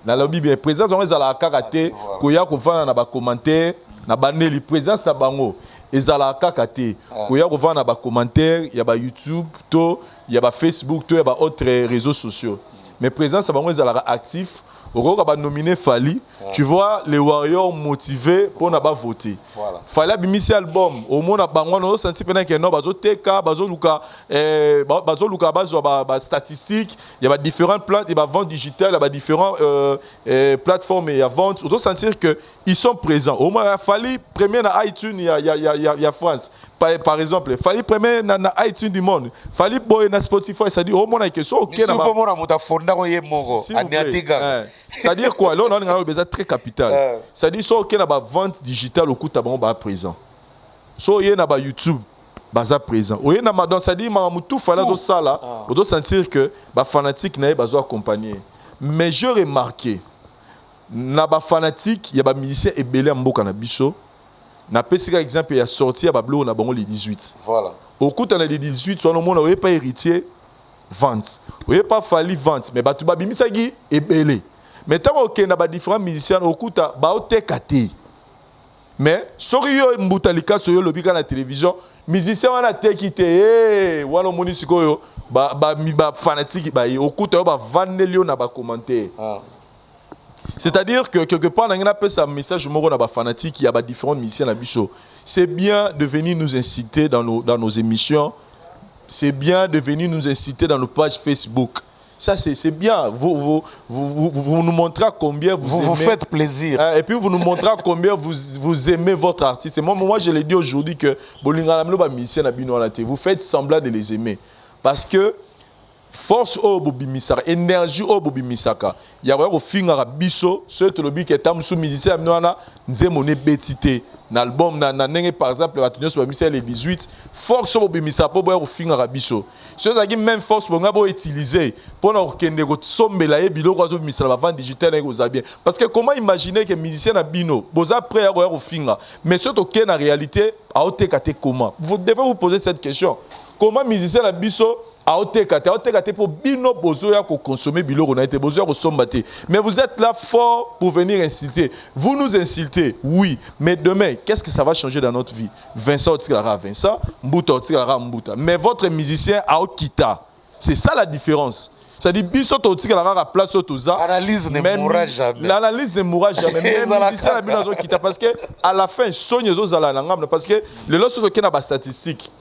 Na lobby bien, présence on est à la kakate. Koya ko vana na ba commentaire, na baneli présence na bango. Ezala kakate. Koya ko vana na ba commentaire, il y a ba YouTube, to, il y a ba Facebook, to, il y a ba autres réseaux sociaux. Mais présence na bango ezala actif. Au va nominer Fali, tu vois les warriors motivés pour ne pas voter. Fali a mis cet album. Au moins, on a senti que non, bazo teka, bazo luka, bazo statistiques. Il y a différentes plateformes, il y a vente digitale, il y a différentes plateformes et il y a vente. On doit sentir que ils sont présents. Au moins, Fali premier na iTunes, il y a France. Par exemple, Fali premier na iTunes du monde. Fali boy na Spotify, ça dit au moins il y a quelque chose. C'est-à-dire quoi? Là, on a un besoin très capital. C'est-à-dire qu'il y a une vente digitale au coup de présent. Il y a YouTube présent. C'est-à-dire que tout ça, on doit sentir que les fanatiques n'ont pas accompagné. Mais j'ai remarqué, dans les fanatiques, il y a des musiciens et belé en boka na biso. Na pesika exemple, il y a sorti à Bablo na bango les 18. Voilà. Au coup de les 18, soit le monde n'a pas héritier vente. On n'a pas fallu vente, mais tu vas bimisagi et belé. Mais tant que na ba différents musiciens au coup ta ba otekate. Mais soriyo mbutalika soyo lobika na télévision, musiciens wana tekite wana moni sikoyo ba fanatique ba au coup ta ba vanelio na ba commentaire. C'est-à-dire que quelque part on a un message moko na ba fanatique, il y a ba différents musiciens na biso. C'est bien de venir nous inciter dans nos émissions. C'est bien de venir nous inciter dans nos pages Facebook. Ça, c'est bien. Vous nous montrez combien vous aimez. Vous faites plaisir. Et puis, vous nous montrez combien vous aimez votre artiste. Et moi, je l'ai dit aujourd'hui que vous faites semblant de les aimer. Parce que force au bobimisaka, énergie au bobimisaka. Il y a un finga biso, ce que le qui est sous musicien amnoana, nzemone betité. L'album par exemple le 18 force au bobimisaka pour boire au finga biso. Ce qui même force pour ngabo utiliser pour nous kende ko sombela e biloko zo misala vente digitale et aux bien. Parce que comment imaginer que musicien na bino boza prêt à boire au finga, mais ce que en réalité a otekate comment? Vous devez vous poser cette question. Comment musicien na biso aotekate pour bino bozoya ko consommer biloko na été bozoya ko sombate. Mais vous êtes là fort pour venir insulter. Vous nous insultez, oui, mais demain, qu'est-ce que ça va changer dans notre vie? Vincent otikara Vincent, Mbuta otikara Mbuta. Mais votre musicien aokita. C'est ça la différence. C'est-à-dire biso otikara la place otoza. L'analyse ne mourra jamais. L'analyse ne mourra jamais. Mais les musiciens la bino kita parce que à la fin sonye zo zala ngam parce que le loso ke na ba statistique.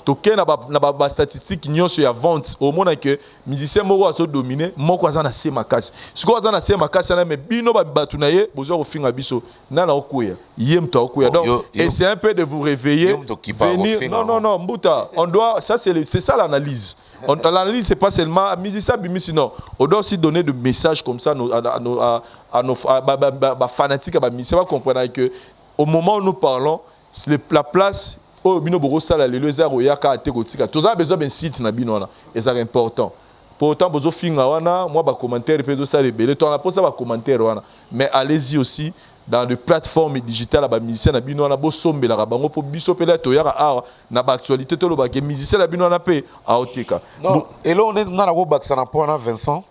Toké na ba statistique nyonso ya vente au monde que musicien moko aso dominer moko azana se makasi siko azana se makasi na me bino ba batunaye bozo ko finga biso nana okuya yem to okuya donc et c'est un peu de vous réveiller venir non mbuta on doit ça c'est ça l'analyse l'analyse c'est pas seulement musicien bimisi non on doit aussi donner de messages comme ça à nos fanatiques à musiciens va comprendre que au moment où nous parlons la place oh bino boko sala lelo ezaro yaka atekotika toza besoin ben site na bino wana ezara important pourtant bozo finga wana moi ba commentaire pe do sala belé to na posa ba commentaire wana mais allez-y aussi dans des plateformes digitales ba musicien na bino wana bo sombela ka bango po biso pe la to yaka a na ba actualité to lo ba ke musicien na bino wana pe a oteka non et là on est na ko baksa na pona Vincent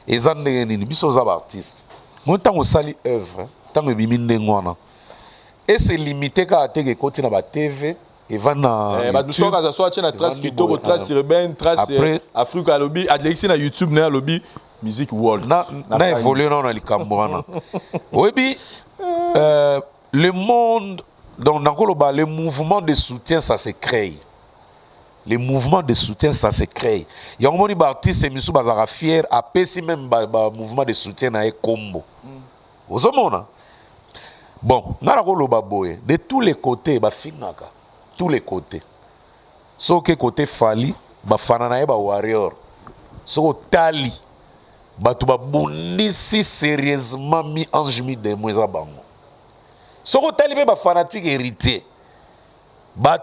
ezande ni biso za ba artiste moi tant au sali œuvre tant me bimi ndengwana. Et c'est limité quand tu es côté na ba TV et va na YouTube. Bah soit tu na trace qui to trace urbaine, trace Afrique à lobby, Alexis na YouTube na lobby music world. Na évolué dans les Cambouana. Oui bi le monde dans Nakoloba les mouvements de soutien ça se crée. Les mouvements de soutien ça se crée. Il y a un moni artiste et misu bazara fier a pesi même ba mouvement de soutien na e combo. Vous avez bon, de tous les côtés, tous les côtés. Sauf que côté Fali, Fananae ba warrior. Sauf Tali, tu bundisi sérieusement mi ange mi de moisa bango. Sauf Tali ba fanatique héritier.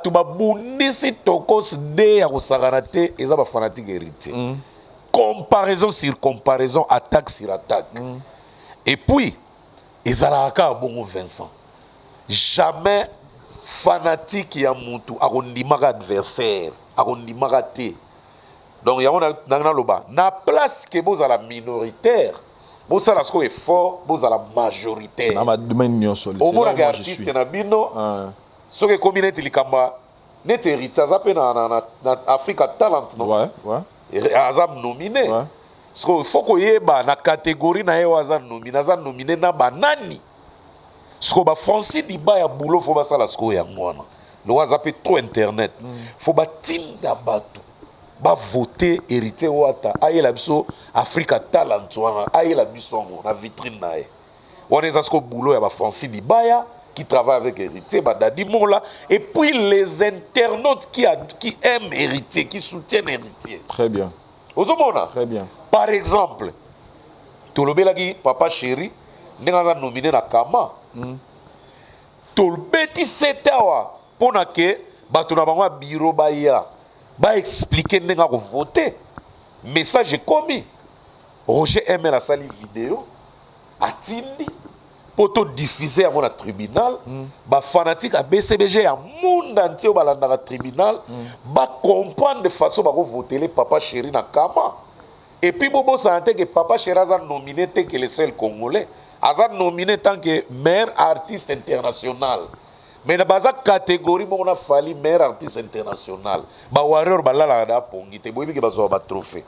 Tu bundisi tokos de ya kosaganate eza ba fanatique héritier. Comparaison sur comparaison, attaque sur attaque. Et puis ezalaka bon Vincent. Jamais fanatique ya mutu akondimaka adversaire akondimaka te. Donc yango na loba na place que bozala minoritaire bozala sko effort bozala majoritaire na ma domaine nyonso le omona ga artiste na bino soki komi neti likamba neti héritier aza mpe na Africa Talent non ouais aza nominé sko faut koyeba na catégorie na ye aza nominé na banani sko ba Francis Diba ya boulot faut basala sko yango wana lo aza mpe trop internet faut batinda bato ba voter héritier wata ayela biso Africa Talent wana ayela biso na vitrine na ye wana eza sko boulot ya ba Francis Dibaya qui travaille avec héritier Badadi Mola et puis les internautes qui aiment héritier qui soutiennent héritier. Très bien. Ozomona très bien. Par exemple tolobelaki Papa Chéri ndenge nominé na Kama tolbeti setawa pona ke bato na bango bureau baya ba expliquer ndenge ko voter message commis Roger Emel a sali vidéo atindi poto diffuser à mon tribunal ba fanatique à BCBG à monde entier balanda tribunal ba comprendre de façon ba voter les Papa Chéri na Kama et puis bobo santé que Papa Chéri a nominé que le seul congolais a nominé tant que meilleur artiste international. Mais dans la catégorie, on a fallu meilleur artiste international. Ba warrior balala da pongi te boyebi ke bazo ba trophée.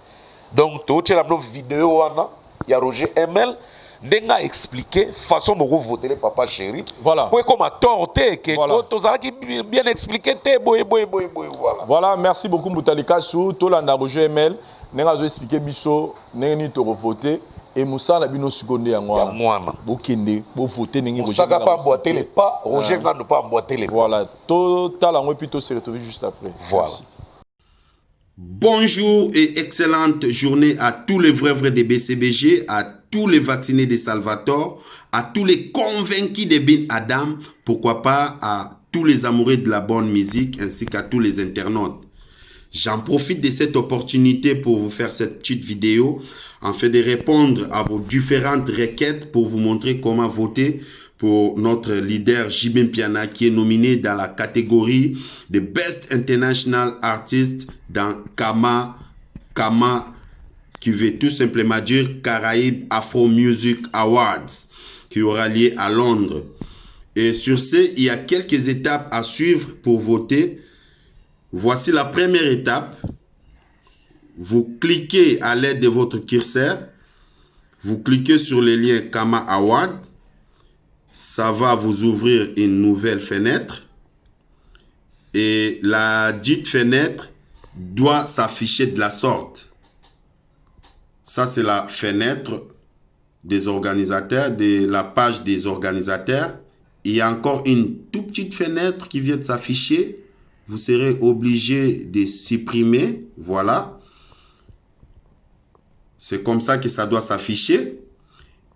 Donc to tchela no vidéo wana ya Roger Emel ndenga expliquer façon de voter les Papa Chéri. Voilà. Pour comme à torté que to ça qui bien expliquer te boye voilà. Voilà, merci beaucoup Moutalika sou to la Roger Emel ndenga zo expliquer biso ndenga to voter. Et Moussa Labino Sugonde à moi. Bokende, bo voter n'engi Roger. Moussa pas emboîter les pas, Roger ne pas emboîter les pas. Voilà, total en plutôt se retrouver juste après. Voilà. Merci. Bonjour et excellente journée à tous les vrais des BCBG, à tous les vaccinés des Salvatore, à tous les convaincus de Bin Adam, pourquoi pas à tous les amoureux de la bonne musique ainsi qu'à tous les internautes. J'en profite de cette opportunité pour vous faire cette petite vidéo afin de répondre à vos différentes requêtes pour vous montrer comment voter pour notre leader Jibin Piana qui est nominé dans la catégorie de Best International Artist dans Kama, qui veut tout simplement dire Caraïbes Afro Music Awards, qui aura lieu à Londres. Et sur ce, il y a quelques étapes à suivre pour voter. Voici la première étape. Vous cliquez à l'aide de votre curseur. Vous cliquez sur le lien Kama Award. Ça va vous ouvrir une nouvelle fenêtre. Et la dite fenêtre doit s'afficher de la sorte. Ça, c'est la fenêtre des organisateurs, de la page des organisateurs. Il y a encore une toute petite fenêtre qui vient de s'afficher. Vous serez obligé de supprimer. Voilà. C'est comme ça que ça doit s'afficher.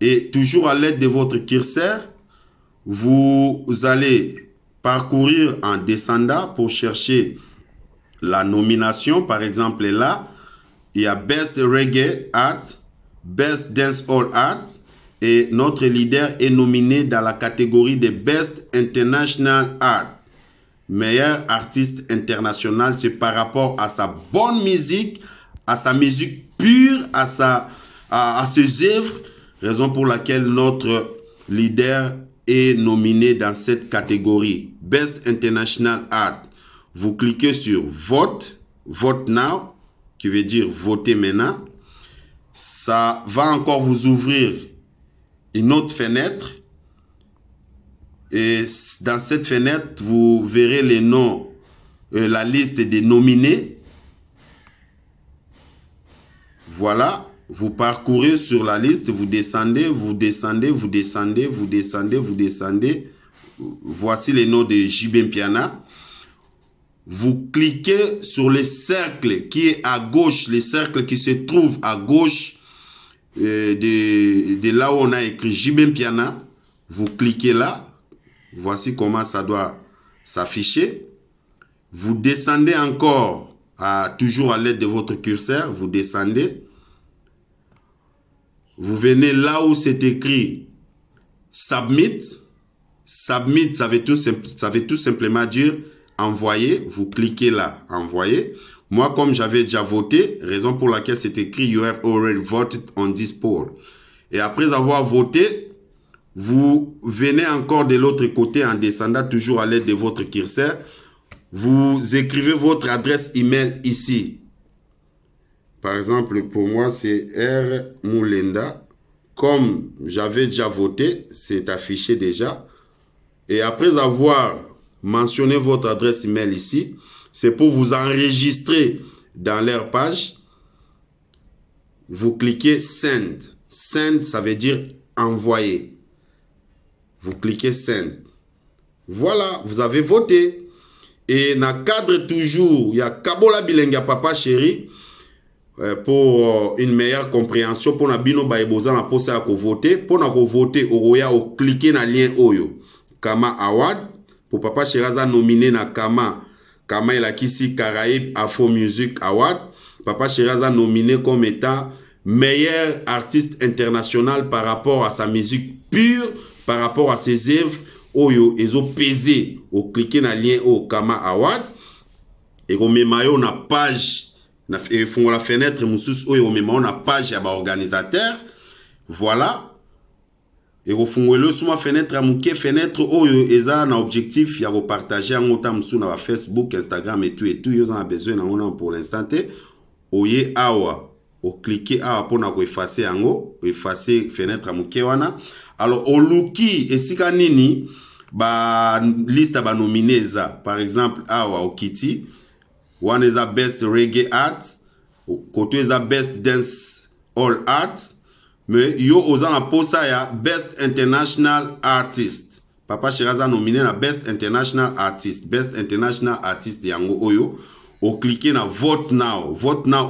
Et toujours à l'aide de votre curseur, vous allez parcourir en descendant pour chercher la nomination. Par exemple, là, il y a Best Reggae Art, Best Dancehall Art. Et notre leader est nominé dans la catégorie de Best International Art. Meilleur artiste international, c'est par rapport à sa bonne musique, à sa musique pure, à ses œuvres, raison pour laquelle notre leader est nominé dans cette catégorie. Best International Art. Vous cliquez sur Vote, Vote Now, qui veut dire voter maintenant. Ça va encore vous ouvrir une autre fenêtre. Et dans cette fenêtre, vous verrez les noms, la liste des nominés. Voilà, vous parcourez sur la liste, vous descendez, vous descendez, vous descendez, vous descendez, vous descendez. Voici les noms de Jibin Piana. Vous cliquez sur le cercle qui est à gauche, le cercle qui se trouve à gauche de là où on a écrit Jibin Piana. Vous cliquez là. Voici comment ça doit s'afficher. Vous descendez encore, toujours à l'aide de votre curseur. Vous descendez. Vous venez là où c'est écrit Submit. Submit, ça veut tout simplement dire envoyer. Vous cliquez là, envoyer. Moi, comme j'avais déjà voté, raison pour laquelle c'est écrit You have already voted on this poll. Et après avoir voté, vous venez encore de l'autre côté en descendant toujours à l'aide de votre curseur. Vous écrivez votre adresse email ici. Par exemple, pour moi, c'est R. Moulenda. Comme j'avais déjà voté, c'est affiché déjà. Et après avoir mentionné votre adresse email ici, c'est pour vous enregistrer dans leur page. Vous cliquez Send. Send, ça veut dire envoyer. Vous cliquez Send. Voilà, vous avez voté. Et dans le cadre toujours, il y a Kabola Bilenga Papa Chéri pour une meilleure compréhension. Pour Nabino Baïboza, na poste à voter. Pour na voter, au cliquer na lien Oyo. Kama Award. Pour Papa Chéraza nominé na Kama il a Kisi Caraïbe Afro Music Award. Papa Chéraza nominé comme étant meilleur artiste international par rapport à sa musique pure, par rapport à ses œuvres. Oyo ezo pesé au cliquer na lien au Kama Award et au memayo na page na font la fenêtre musus oyo memayo na page ya ba organisateur. Voilà, et au fond le suma fenêtre amuke fenêtre oyo eza na objectif ya repartager en autant musu na Facebook, Instagram et tout yo en a besoin na on pour l'instant te oye awa au cliquer awa pour na ko effacer yango effacer fenêtre amuke wana. Alors au luki esika nini ba liste ba nomineza par exemple awa okiti one is a best reggae art koto is a best dance all art mais yo ozana posa ya best international artist. Papa Chéraza nominé na best international artist yango oyo o cliquer na vote now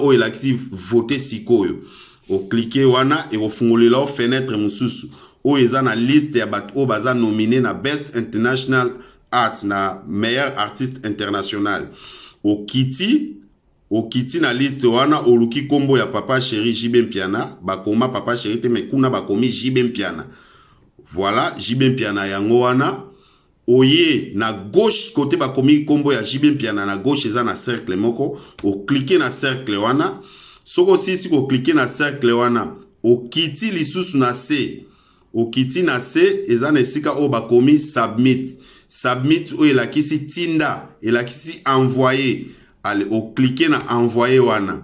oyo elakisi voter sikoyo o cliquer wana et o fungolela fenêtre mususu ou ils ont la liste ya bat o baza nominé na best international art na meilleur artiste international au kiti na liste wana oluki kombo ya Papa Chéri Jibe Mpiana bakoma Papa Chéri te mekuna bakomi Jibe Mpiana. Voilà Jibe Mpiana yango wana oye na gauche côté bakomi kombo ya Jibe Mpiana na gauche eza na cercle moko o cliquer na cercle wana soko si ko cliquer na cercle wana o kiti lisusu na C. Au kiti na se ezana esika o bakomi submit o elakisi tinda elakisi envoyer allez o cliquer na envoyer wana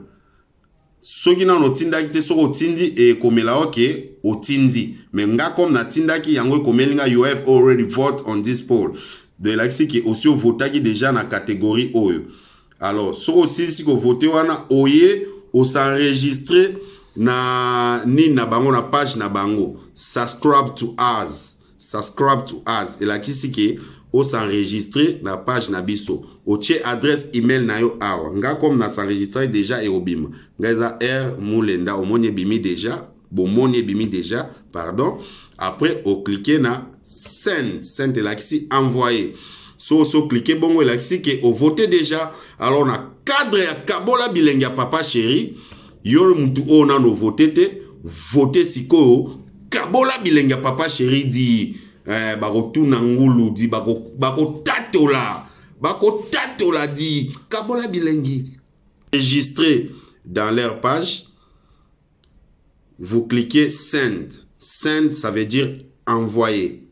soki na no tinda kite soko tindi e komela oke o tindi mais nga comme na tinda ki yango komelinga you have already voted on this poll de elakisi ki aussi votaki déjà na catégorie oyo. Alors soko si ko voter wana oye o s'enregistrer na ni na bango na page na bango subscribe to us et la kisike o s'enregistrer na page na biso o tie adresse email na yo awa nga comme na s'enregistrer déjà et obima nga za R Moulenda o moni bimi déjà pardon après o cliquer na send et la kisi envoyer so cliquer bongo la kisike o voter déjà. Alors na cadre ya Kabola Bilenga Papa Chéri yo mutu o na no voter siko Kabola Bilenga Papa Chéri di bakotu na ngulu di bako tatola di Kabola Bilengi enregistré dans leur page. Vous cliquez send. Send, ça veut dire envoyer.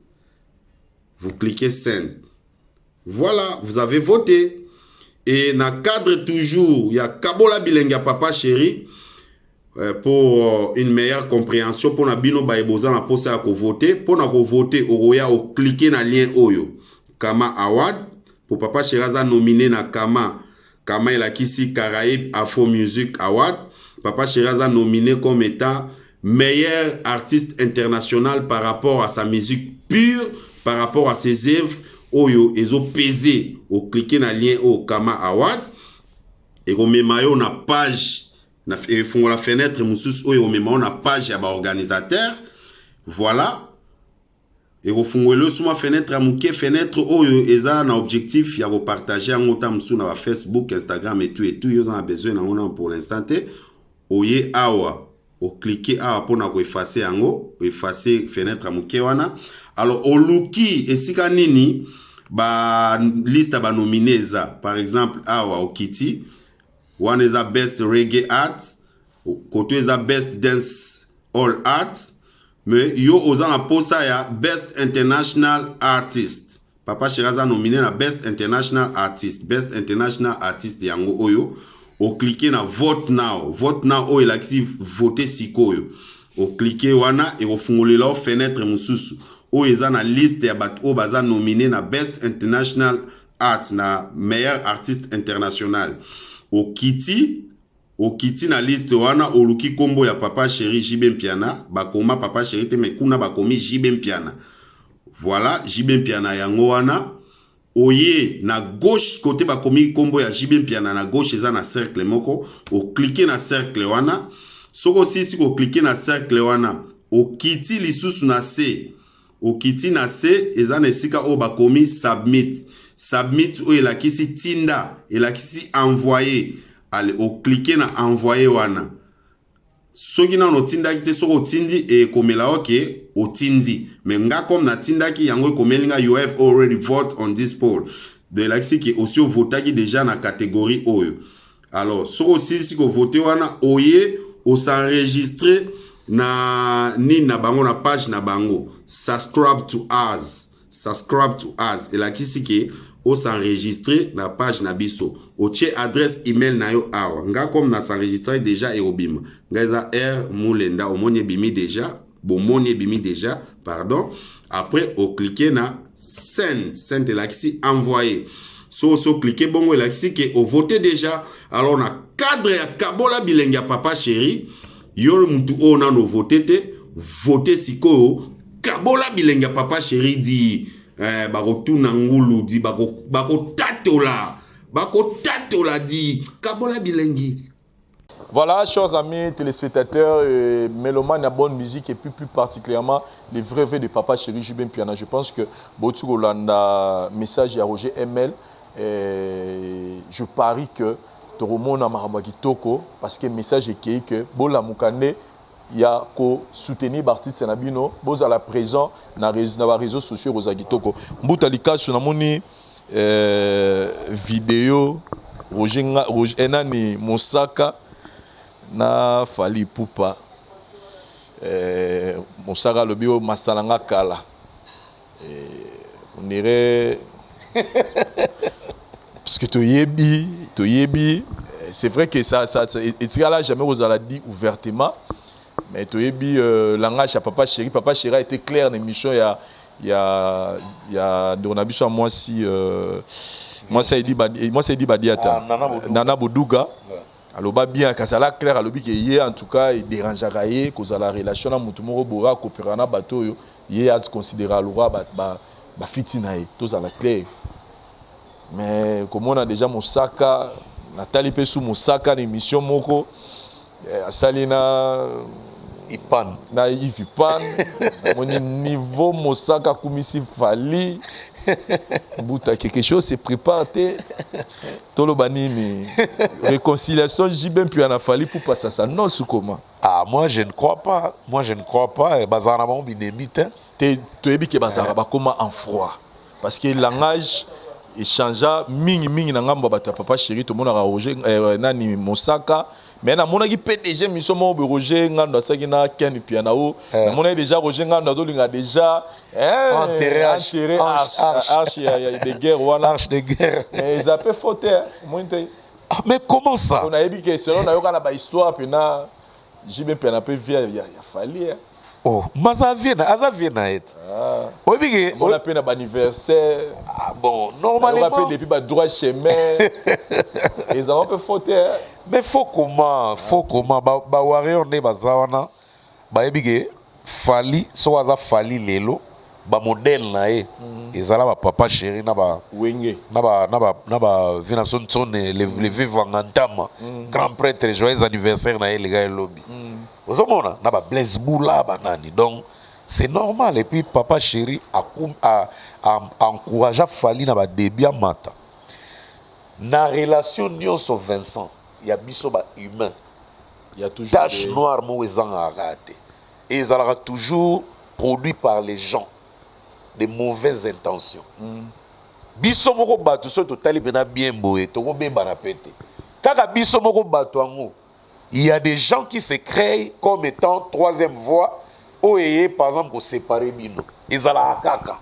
Vous cliquez send. Voilà, vous avez voté. Et dans le cadre toujours, il y a Kabola Bilenga Papa Chéri pour une meilleure compréhension. Pour Nabino Baïboza, na poste à voter. Pour na voter, au cliquer na lien Oyo. Kama Award. Pour Papa Chéraza nominé na Kama il a Kisi Caraïbe Afro Music Award. Papa Chéraza nominé comme étant meilleur artiste international par rapport à sa musique pure, par rapport à ses œuvres. Oyo ezo pesé au cliquer na lien au Kama Award et au memayo na page na font la fenêtre musus oyo memayo na page ya ba organisateur. Voilà, et au fond le suma fenêtre amuke fenêtre oyo eza na objectif ya repartager en autant musu na Facebook, Instagram et tout yo en a besoin na on pour l'instant te oye awa au cliquer à pour na ko effacer yango, effacer fenêtre moke wana. Alors au luki esika nini ba liste ba nomineza par exemple awa au kiti one is a best reggae art, côté is a best dance all art, mais yo ozana posa ya best international artist. Papa Chiraza nominé na best international artist, best international artist yango oyo. Au cliquer na vote now oyo elakisi voter sikoyo. Au cliquer wana et au fungolela fenêtre mususu oyo eza na liste ya bato oyo baza nominé na best international art na meilleur artiste international. Au kiti na liste wana oluki kombo ya Papa Chéri JB Mpiana, bakoma Papa Chéri te mekuna bakomi JB Mpiana. Voilà, JB Mpiana yango wana. Oye na gauche côté bakomi kombo ya JB Mpiana na gauche eza na cercle moko, o cliquer na cercle wana. Soko si ko cliquer na cercle wana, o kiti lisusu na C. O kiti na C eza na esika o bakomi submit. Submit o elakisi tinda, elakisi envoyer. Allez, o cliquer na envoyer wana. Soki na no tinda ki te soko tindi e komela oke o tindi. Mais nga comme na tinda ki yango komelinga you have already voted on this poll. De elakisi ki aussi votaki déjà na catégorie oyo. Alors, soko si ko voter wana oye o s'enregistrer na ni na bango na page na bango. Subscribe to us. Elakisi ki o s'enregistrer na page na biso. O tche adresse email na yo awa. Nga comme na s'enregistrer déjà et obima. Nga eza R Moulenda. Omonye bimi déjà. Bomonye bimi déjà. Pardon. Après, o cliquer na send. Send elakisi envoyer. So cliquer bongo elakisi ke o voter déjà. Alors na cadre ya kabola bilenga Papa Chéri. Yo mtu o na no voter te. Voter siko kabola bilenga Papa Chéri di. Bako ngulu di bako tatola di kabola bilengi. Voilà, chers amis téléspectateurs, mélomanes à bonne musique et puis plus particulièrement les vrais de Papa Chéri JB Mpiana. Je pense que Botu Rolanda message à Roger ML. Je parie que Toromona Maramaki Toko parce que message est que Bola Mukane il y a ko soutenir l'artiste Nabino, boz à la présent na réseaux sociaux Rosagitoko. Mbutalika sur namoni vidéo Roger Enani Mosaka na Fali Pupa Mosaka le bio Masalanga Kala. On irait parce que Toyebi c'est vrai que ça et là jamais vous allez dit ouvertement. Mais tu as dit langage à Papa Chéri. Papa Chéri a été clair dans l'émission. Il y a Donabiso moi si dit Badiata Nana Boudouga. Alors bien quand ça là clair à l'objet que en tout cas il dérangeara cause à la relation à Mutumoro Bora coopérana bateau il a se considérer le roi ba fitinae tout ça la clair. Mais comme on a déjà Mosaka Nathalie Pesou Mosaka l'émission moko Salina Ipan na Ipan mon niveau Mosaka Kumisi Fali Bouta quelque chose se prépare Tolo Banini réconciliation JB Mpiana Fali pour passer ça non sous comment moi je ne crois pas bazana mon binemite tu es que bazara ba comment en froid parce que le langage échangea mingi na ngambo ba Papa Chéri tout le monde a Roger nani Mosaka. Mais na mona ki PDG mission mo Roger ngando asaki na Ken Pianao na mona déjà Roger ngando dolinga déjà enterré arche de guerre wala arche de guerre mais ils appellent faute mais comment ça on a dit que selon na yoka na ba histoire pena JB Piana peut via ya fali oh Mazavina et oui on a pena anniversaire bon normalement on a depuis ba droit chemin ils ont peu faute mais faut comment ba warrior ne bazawana ba ebige fali so waza fali lelo ba modèle na e ezala ba Papa Chéri na ba wenge na ba vina son le vivre ngantama grand prêtre joyeux anniversaire na les gars lobby ozomona na ba Blaise Boula banani donc c'est normal et puis Papa Chéri a encouragé Fali na ba début à mata na relation nyonso Vincent il y a biso ba humain Il y a toujours tache noire mo ezanga raté. Et ils sont toujours produits par les gens de mauvaises intentions. Biso moko batu so totali bena bien boé, to ko be banapete. Kaka biso moko batu ango. Il y a des gens qui se créent comme étant troisième voie ou par exemple ko séparer bino. Ezala kaka.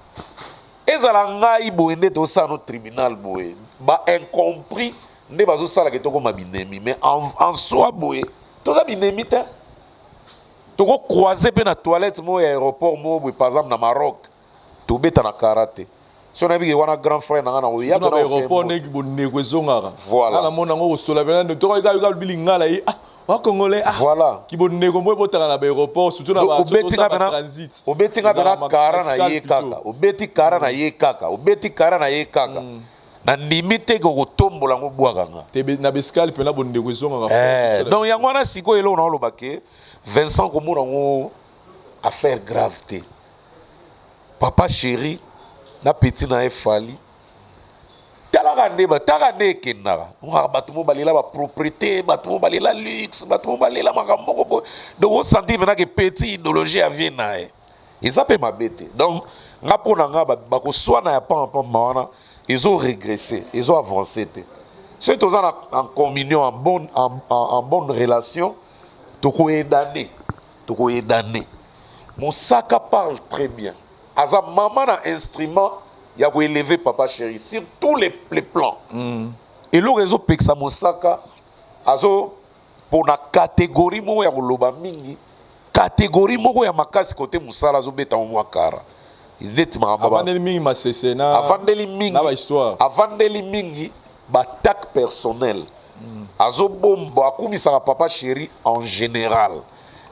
Ezala ngai boé nde to sa no tribunal boé. Ba incompris nde bazo sala ke to ko mabinemi mais en soi boé, to za binemi te. To ko croiser pe na toilette mo aéroport mo boé par exemple na Maroc. To beta na karaté. Si on a vu un grand frère dans l'aéroport, voilà. Voilà. Qui bon négo dans l'aéroport, surtout dans le transit. Au beti ngabena kara na ye kaka. Au beti kara na ye kaka. Au beti kara na ye kaka. Na limite ko tombola ngo bwakanga. Tebe na beskal pe na bon négo zonga. Donc yangwana siko elo na lobake Vincent ko mona ngo affaire gravité. Papa chéri na petit na efali talaka nde kenaka bato mo balela ba propriété bato mo balela luxe bato mo balela makambo ko donc on sentit maintenant que petit idéologie a vient na et ça peut m'abêter donc nga pona nga ba ko swana ya pa mawana ils ont régressé ils ont avancé ceux qui sont en communion en bonne relation to ko aidaner Moussaka parle très bien. Aza maman a instrument, il y a élevé papa chéri sur tous les plans. Et le réseau Pexa Moussaka, azo pour la catégorie mo ya loba mingi, catégorie mo ya makasi côté Moussala zo beta mwakara. Il est Avandeli mingi masesena. Avandeli mingi. Na ba histoire. Avandeli mingi batak personnel. Azo bombo akumi sa papa chéri en général.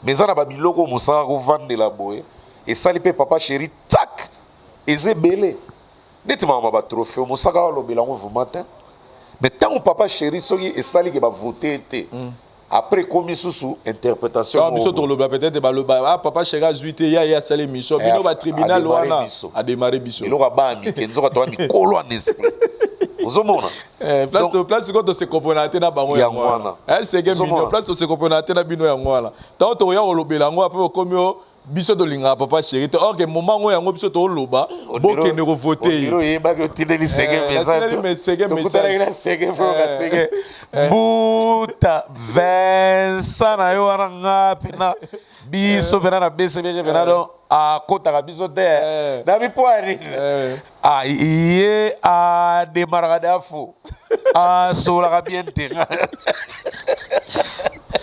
Mais ça n'a pas biloko Moussala ko vande la boye. Et ça, les papa chéri, tac, et c'est belé. Nettement, on va trophée, on s'en va le bilan au matin. Mais tant que papa chéri, et ça, il va voter. Après, comme sous interprétation. Quand on va peut-être, papa chéri a 8 il y a salé mission. Il y a tribunal a démarré biso. Il y a bami, qui nous a tourné colo en esprit. Place quand on se componente na bango ya ngwana. C'est que mignon place on se componente na bino ya ngwana. Tant on y a le bilan après comme biso to linga papa chéri to or que moment ngo yango biso to loba boke ne revoter iro yeba que tineli sege message buta Vincent na yo aranga pina biso bena na BCBG bena do a kota ka biso te na bi poari a iye a démarrer d'afo a sola ka bien te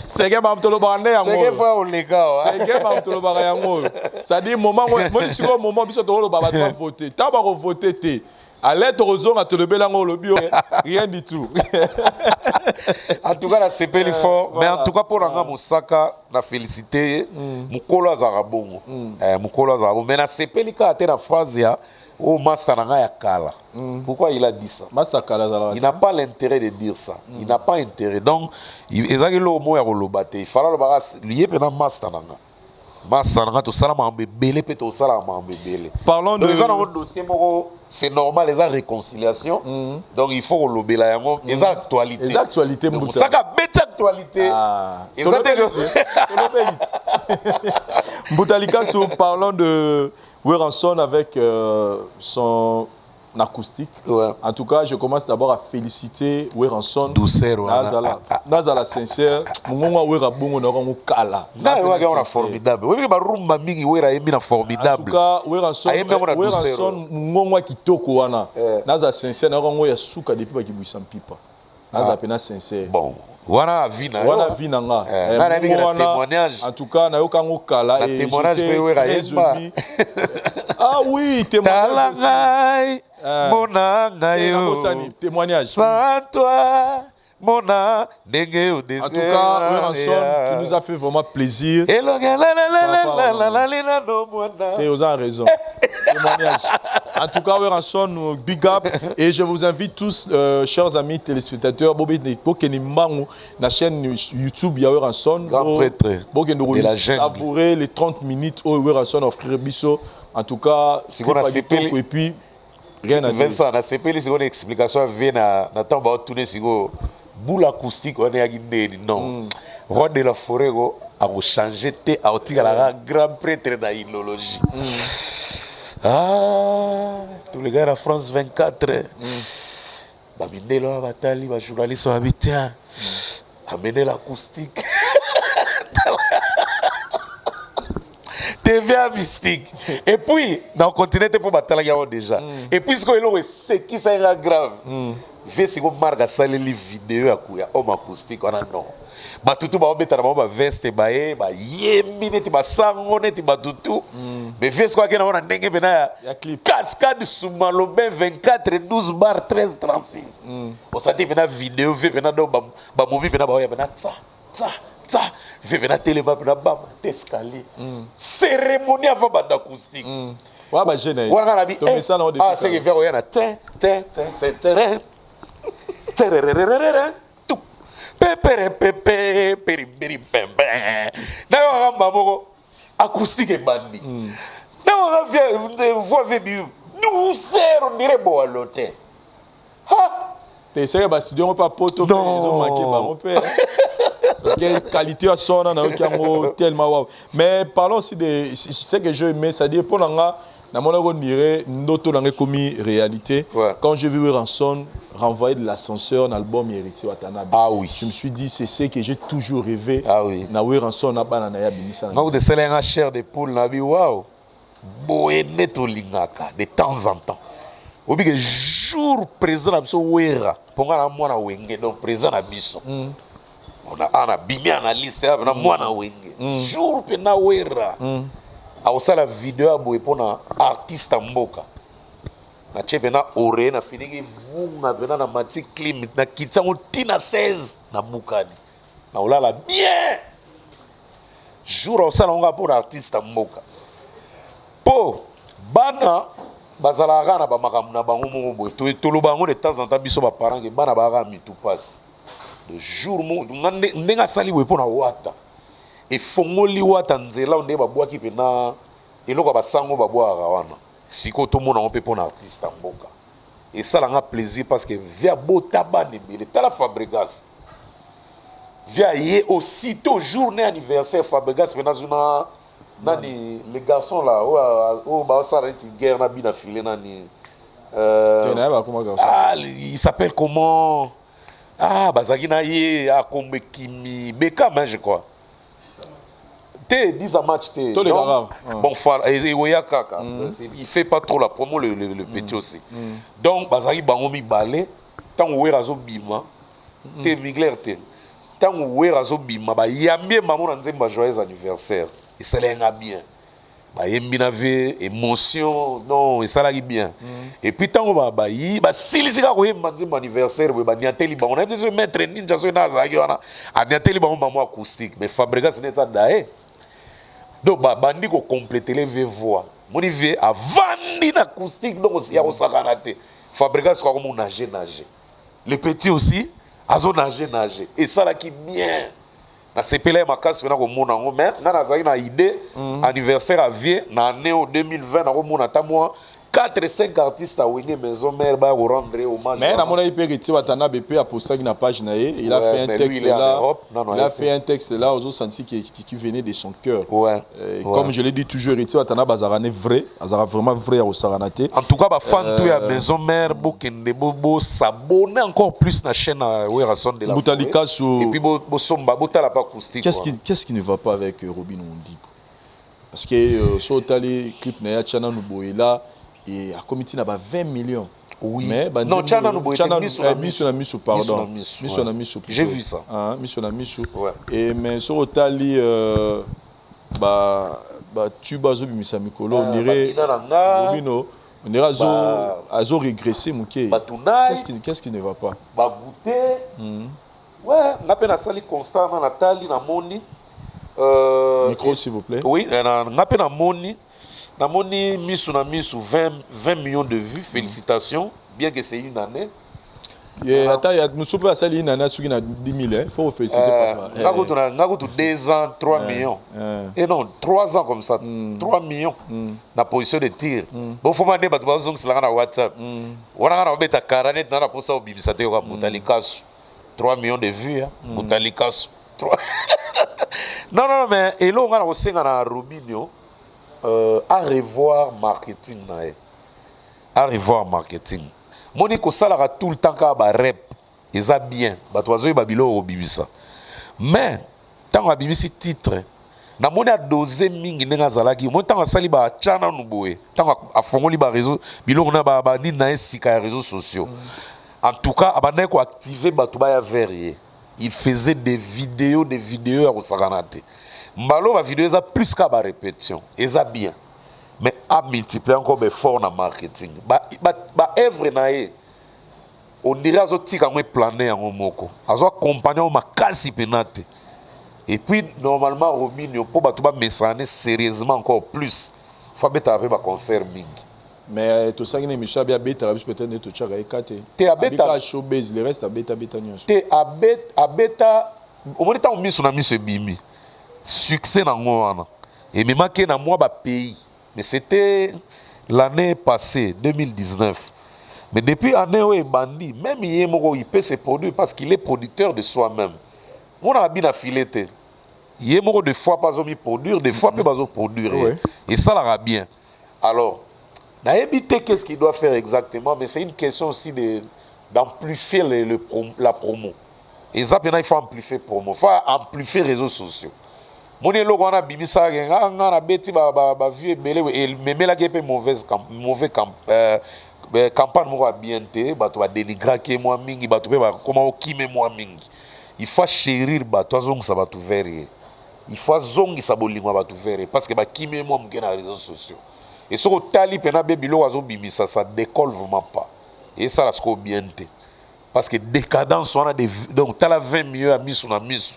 c'est que mam tolo bande yango c'est que fa o lega c'est que mam tolo banga yango ça dit moment moi si ko moment biso to lo baba to voter ta ba ko voter te allez to zonga to le belango lo bio rien du tout en tout cas la CPL fort mais en tout cas pour nga Moussaka na féliciter mukolo azara bongo mukolo azara bongo mais na CPL ka te na phrase ya oh master nanga ya kala. Pourquoi il a dit ça? Master kala zala. Il n'a pas l'intérêt de dire ça. Il n'a pas intérêt. Donc il ezaki lo mo ya kolobate. Il fallait le baras lié pendant master nanga. Master nanga to sala ma mbebele pe to sala ma mbebele. Parlons de les gens dossier moko c'est normal les réconciliation. Donc il faut lobela yango les actualités. Les actualités mbuta. Ça ka bête actualité. Mboutalika sou parlons de Weranson avec son acoustique. Ouais. En tout cas, je commence d'abord à féliciter Weranson. Douceur, Nazala sincère. Mungonga Wera bongo na ngo kala. Na Wera formidable. Oui, ba rumba mingi Wera yemi na formidable. En tout cas, Weranson mungonga kitoko wana. Nazala sincère na ngo ya suka depuis ba kibuisa mpipa. Nazala pena sincère. Bon. Wana vina nga témoignage en tout cas na yokango kala et témoignage pe wera yemba ah oui témoignage monanga yo témoignage sans toi mona ndenge au en tout cas Weranson qui nous a fait vraiment plaisir et vous avez raison témoignage en tout cas Weranson big up et je vous invite tous chers amis téléspectateurs la chaîne YouTube ya Weranson grand prêtre de la savourer les 30 minutes où Weranson offre biso en tout cas si on a et puis rien à dire Vincent na CPL c'est une explication vient na temps ba tourner sigo boule acoustique on est à non roi de la forêt a changé te a otika grand prêtre de l'hymnologie. Ah, tous les gars de la France 24. Bamindelo batali ba journaliste habitant. Amener l'acoustique. TV mystique. Et puis, dans le continent, pour batailler déjà. Et puis, ce que qui ça grave. Vu si vous marquez ça, les vidéos à homme acoustique, on a non. Batutu ba obeta na ba veste ba yembi neti ba sango neti batutu. Mais vu ce qu'on a ndenge bena ya cascade sous Malobé 24 12 bar 13 36. On s'est dit bena vidéo vu bena do ba movie bena ba ya bena tsa. Vu bena télé ba bena bam escalier. Cérémonie avant bande acoustique. Ouais ba jeune. Ouais ça non ah c'est que vers oyana pepe peribiri pembe na yo ngamba acoustique bandi na yo voix vebi douceur on dirait bon à l'hôtel ha t'es sérieux ba studio on pas poto ils ont manqué ba on peut parce que qualité à son na yo tellement wow mais parlons aussi de ce que je aimais ça dire pour nga na mon on dirait noto na commis réalité quand j'ai vu Ranson renvoyer de l'ascenseur dans l'album Héritier Watanabe. Ah oui. Je me suis dit, c'est ce que j'ai toujours rêvé. Ah oui. Na Ranson na ba na ya bimisa. Quand vous savez un chair de poule na bi waouh. Boene to lingaka de temps en temps. Obi que jour présent na biso wera. Ponga na mwana wenge donc présent na biso. On a bimi analyse na mwana wenge. Jour pe na wera. A osala vidéo boye pona artiste mboka. Na tchebe na ore na finigi vunga bena na mati clim na kitsango tina 16 na bukani na olala bien jour osala nga pour artiste mboka po bana bazala na ba makamuna na bango mongo boy to lo bango de temps en temps biso ba parents ke bana ba ga mitu passe de jour mo ndenga sali boy pona wata e fongoli wata nzela onde ba bwaki pena eloko ba sango ba bwa wana siko to mona on peut pour un artiste en boka et ça l'a plaisir parce que via botaba nebele tala Fabregas via hier aussitôt journée anniversaire Fabregas venazuna nani les garçons là oh ba ça renti guerre na bina filé nani ah il s'appelle comment ah bazaki na ye a kombe kimi Beckham je crois 10 à match bon il fait pas trop la promo le petit aussi donc bazaki bangomi balé tant oué razo bima te migler te tant oué razo bima ba yambie maman na nzemba joyeux anniversaire et ça l'enga bien ba yembina ve émotion non et ça l'a bien et puis tant ba yi ba silisika ko yemba nzemba anniversaire ba niateli ba on a besoin mettre ninja so na zaki wana aniateli ba maman acoustique mais Fabregas n'est pas daé. Donc, bandi ko compléter les voix. Mon vie avant l'acoustique donc il y a au sakanate. Fabregas quoi comme nager. Les petits aussi, azo nager. Et ça là qui bien. Na sepela ma casse na ko mona ngo mais na zaki na idée anniversaire à vie na année 2020 na ko mona ta moi 4-5 artistes à Wenge Maison Mère ba rendre hommage. Mais na mona ipe Héritier Watanabe pe a posté na page na il a fait un texte là. Il a fait un texte là aux senti qui venait de son cœur. Comme je l'ai dit toujours Héritier Watanabe azarane vrai, azara vraiment vrai au Saranate. En tout cas ba fan tout ya Maison Mère bokende bobo s'abonner encore plus na chaîne Werason de la Botalikasu. Et puis bo somba botala pas acoustique. Qu'est-ce qui ne va pas avec Robin Ondi? Parce que sur tali clip na ya Chana Nuboy là et a comité n'a pas 20 millions. Oui. Mais non, Chana Nuboy pardon. J'ai vu ça. Ah, mission na miso. Et mais sur tali tu bazo bimisa mikolo on dirait Robino on dirait azo régresser mouké. Qu'est-ce qui ne va pas? Ba goûter. Ouais, n'a pas na sali constant na Nathalie na moni micro s'il vous plaît. Oui, n'a pas na moni. Na moni misu 20 millions de vues, félicitations, bien que c'est une année. Attends, nous sommes pas sali une année sur 10 000, il faut féliciter papa. Nga go 2 ans 3 millions. Et non, 3 ans comme ça, 3 millions. Na position de tir. Bon faut mané bato bazong sila na WhatsApp. Wana na beta 40 na posa obibisa te ko Botalikasu. 3 millions de vues, Botalikasu. Non, non, mais et là, on a aussi un Robinho à revoir marketing. À revoir marketing. Monique, ça là tout le temps qu'à rep, et ça bien. Bah toi, zoé babilo au bibisa. Mais tant que bibisi titre, na moni a dosé mingi nenga zalaki. Moi tant que sali ba chana nuboé. Tant que fongoli ba réseau, bilo on a ba ni na esika réseaux sociaux. En tout cas, abandonné ko activer ba tuba ya verrier. Il faisait des vidéos à Rosaganate. Mbalo ba vidéo ça plus qu'à ba répétition. Et ça bien. Mais à multiplier encore des efforts dans marketing. Ba œuvre naé. On dirait azo tika moi planer en moko. Azo accompagner ma kasi penate. Et puis normalement Robinho pour ba tuba mesaner sérieusement encore plus. Faut beta avec ba concert mingi. Mais tout ça qui est Michel bien bêta peut-être ne tout chaque écate. T'es à bêta showbiz le reste à bêta nyos. T'es à bêta au moment où on mis sur na mise bimi. Succès dans moi et même que na moi ba pays. Mais c'était l'année passée 2019. Mais depuis l'année où il bandit, même il peut se produire parce qu'il est producteur de soi-même. On a bien affilé. Il est des fois pas mis produire, des fois pas produire. Oui. Et ça l'a bien. Alors, n'a évité qu'est-ce qu'il doit faire exactement, mais c'est une question aussi d'amplifier la promo. Et ça, il faut amplifier la promo. Il faut amplifier les réseaux sociaux. Mon logo on a bimisa on a beti ba vieux belé et même là qui est mauvais campagne moi bien té ba to ba dénigrer que moi mingi ba to ba comment okime moi mingi. Il faut chérir ba to zong ça ba tout verrer. Il faut zongi ça bolingo ba tout verrer parce que ba kime moi m'gena réseaux sociaux. Et ce que tali pena bebilo azo bimisa ça décolle vraiment pas. Et ça la sco bien té. Parce que décadence on a des donc t'as la 20 mieux à mis on a mis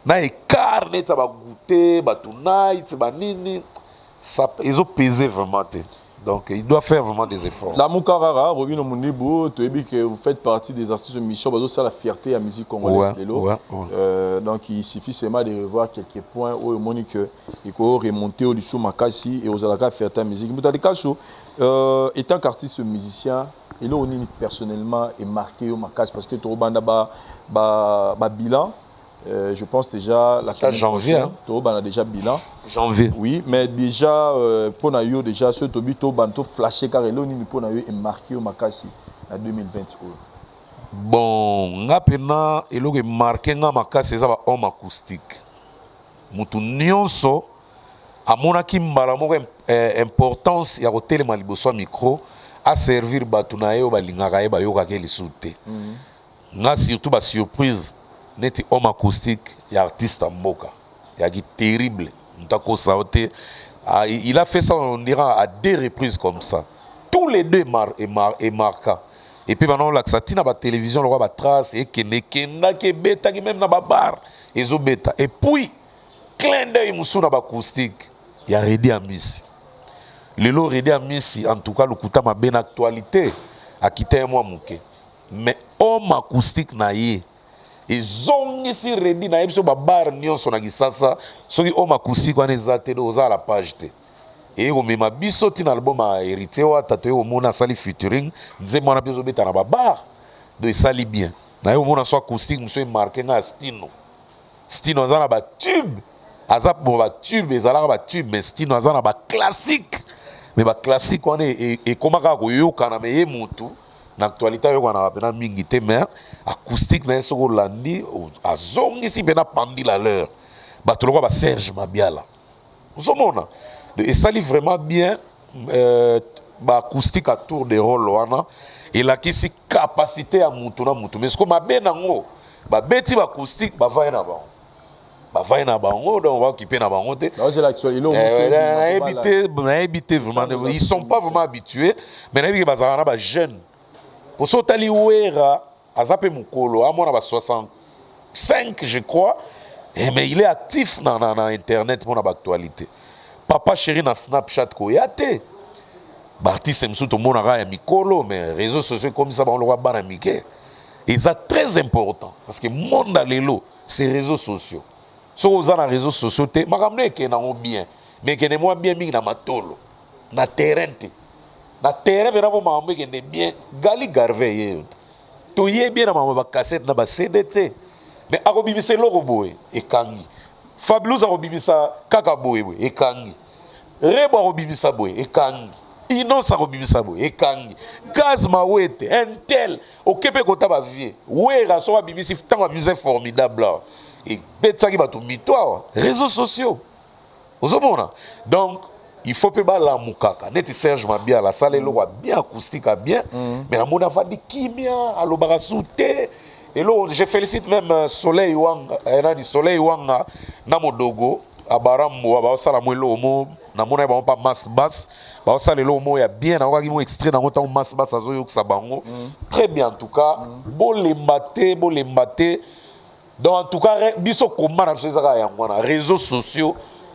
na écart net ba goûter ba tonight ba nini ça ils ont pesé vraiment donc il doit faire vraiment des efforts. La Moukarara revient au Monibo, tu dis que vous faites partie des artistes de mission, ça la fierté à la musique congolaise. Donc il suffit seulement de revoir quelques points où Monique il faut remonter au dessous Makassi et aux alaka fierté à la musique. Étant qu'artiste musicien, et là on est personnellement est marqué au Makassi parce que tu as bilan. Je pense déjà la semaine janvier, prochaine, on a déjà bilan. Janvier. Oui, mais déjà pour nous déjà ce Tobito banto flashé car là on pour nous est marqué au Makassi en 2020. Bon, nga pena elo ke marqué nga Makassi ça va homme acoustique. Mutu nyonso amona ki mbala moko importance ya hôtel maliboso micro à servir batu na yo balingaka ye bayoka ke lisute. Nga surtout ba surprise neti homme acoustique et artiste en Moka. Il est terrible. Il a fait ça, on dira, à 2 reprises comme ça. Tous les deux est marquant. Et puis maintenant, ça tient à la télévision, on voit la trace, et qu'il y a bêta, même dans la bar, et zo bêta. Et puis, clin d'œil, moussou dans l'acoustique, il y a Redi Amissi. Le lot Redi Amissi, en tout cas, le coup ma bonne actualité, a quitté un mois mouké. Mais homme acoustique naïe. Et zongi si Redi na yebso ba bar nyonso na kisasa soki o makusi kwa nezate do za la page te et o mema biso ti na album a hérité wa tato yo mona sali featuring nze mwana biso beta na ba bar do sali bien na yo mona so acoustique muso marqué na Stino za na ba tube azap mo ba tube ezala ba tube mais Stino za na ba classique mais ba classique on et comment ka ko yoka na meye mutu na actualité yo na pena mingi te mais acoustique na eso landi azongi si bena pandi la leur bato lokwa ba Serge Mabiala uzomona et ça lit vraiment bien ba acoustique à tour de rôle wana et la kisi capacité à mutu na mutu mais ce que mabena ngo ba beti ba acoustique ba va na bango donc on va occuper na bango te na habité vraiment ils sont pas vraiment habitués mais na habité bazana ba jeunes pour ça tali wera azape mukolo amona ba 65 je crois mais il est actif dans internet pour l'actualité papa chéri na Snapchat ko yate Bartis msuto mona ga ya mikolo mais réseaux sociaux comme ça on le voit bana mike et ça très important parce que monde lelo c'est réseaux sociaux so oza na réseaux sociaux te makamne ke na bien mais ke ne moi bien mingi na matolo na terrain te na terrain bena mo mambe ke ne bien gali garve ye to ye bien na mama ba cassette na ba CD te Mais akobimisa eloko boye ekangi. Fabulous akobimisa kaka boye ekangi. Rebo akobimisa boye ekangi. Innocent akobimisa boye ekangi. Gaz Mawete un tel okepe kota ba vie. Wera so abimisi tango abimisa formidable. Et betsaki bato mitoa réseaux sociaux. Ozomona. Donc il faut pas la mukaka. Net Serge Mabia la salle eloko bien acoustique bien mais la mona va di kimia alobara souté. Et là, je félicite même Soleil Wanga, Soleil Wanga, Namodogo, Abarambo, Abasala Mwelo Omo, Namona pas masse basse, Abasala Lomo, il y a bien, un extrait dans le masse basse à Zoyo Sabango. Très bien en tout cas, bon les mater. Donc en tout cas, biso comment on réseaux sociaux,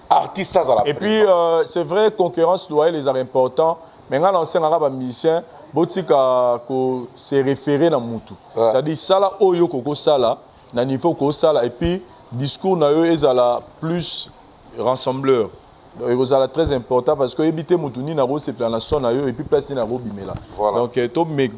artistes à la. Et puis, c'est vrai, concurrence loyale les arts importants, mais quand l'ancien arabe musicien, botika ko se référer dans mutu c'est-à-dire sala oyo koko sala na niveau ko sala et puis discours na yo ezala plus rassembleur ezala très important parce que éviter mutu ni na ro se planation na yo et puis place na ro bimela donc to mais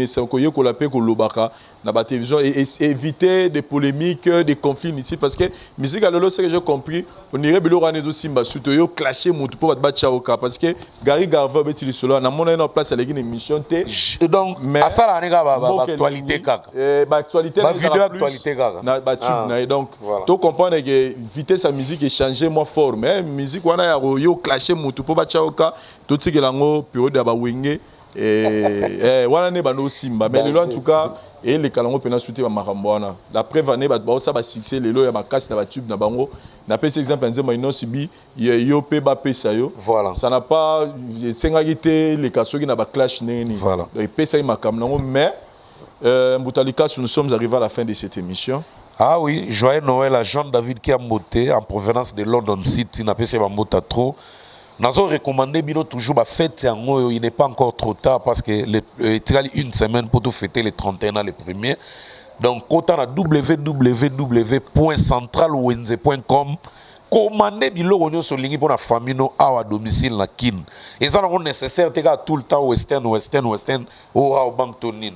c'est ko yo ko la pe ko lobaka na ba télévision et éviter des polémiques des conflits ici parce que musique à lolo c'est que j'ai compris on irait bilo rane do simba surtout yo clasher mutu pour ba chaoka parce que Gary Garvey beti solo na mona na place à l'équipe émission té donc à ça la nega ba actualité kaka ba actualité ba vidéo actualité kaka na ba tube na donc to comprendre que vitesse sa musique est changé moins fort mais musique wana ya yo clasher mutu pour ba chaoka to tikela ngo période ya ba wenge et wana ne ba no simba mais le en tout cas et les calango pena souté ba makamboana la preuve année ba ça ba succès lelo ya ba casse na ba tube na bango na pese exemple nzema ino sibi yo pe ba pesa yo voilà ça n'a pas sengagité les kasoki na ba clash neni voilà et pesa i makam nango mais Mbutalika nous sommes arrivés à la fin de cette émission. Ah oui, joyeux Noël à Jean-David Kiambote en provenance de London City na pese ba mbota trop. Nous avons recommandé toujours la fête, il n'est pas encore trop tard parce que il y a une semaine pour tout fêter les 31 ans les premiers. Donc, quand on a www.centralwenze.com, commandez biloko sur ligne pour la famille à domicile na kin. Et ça n'est nécessaire tout le temps western au bank tonin.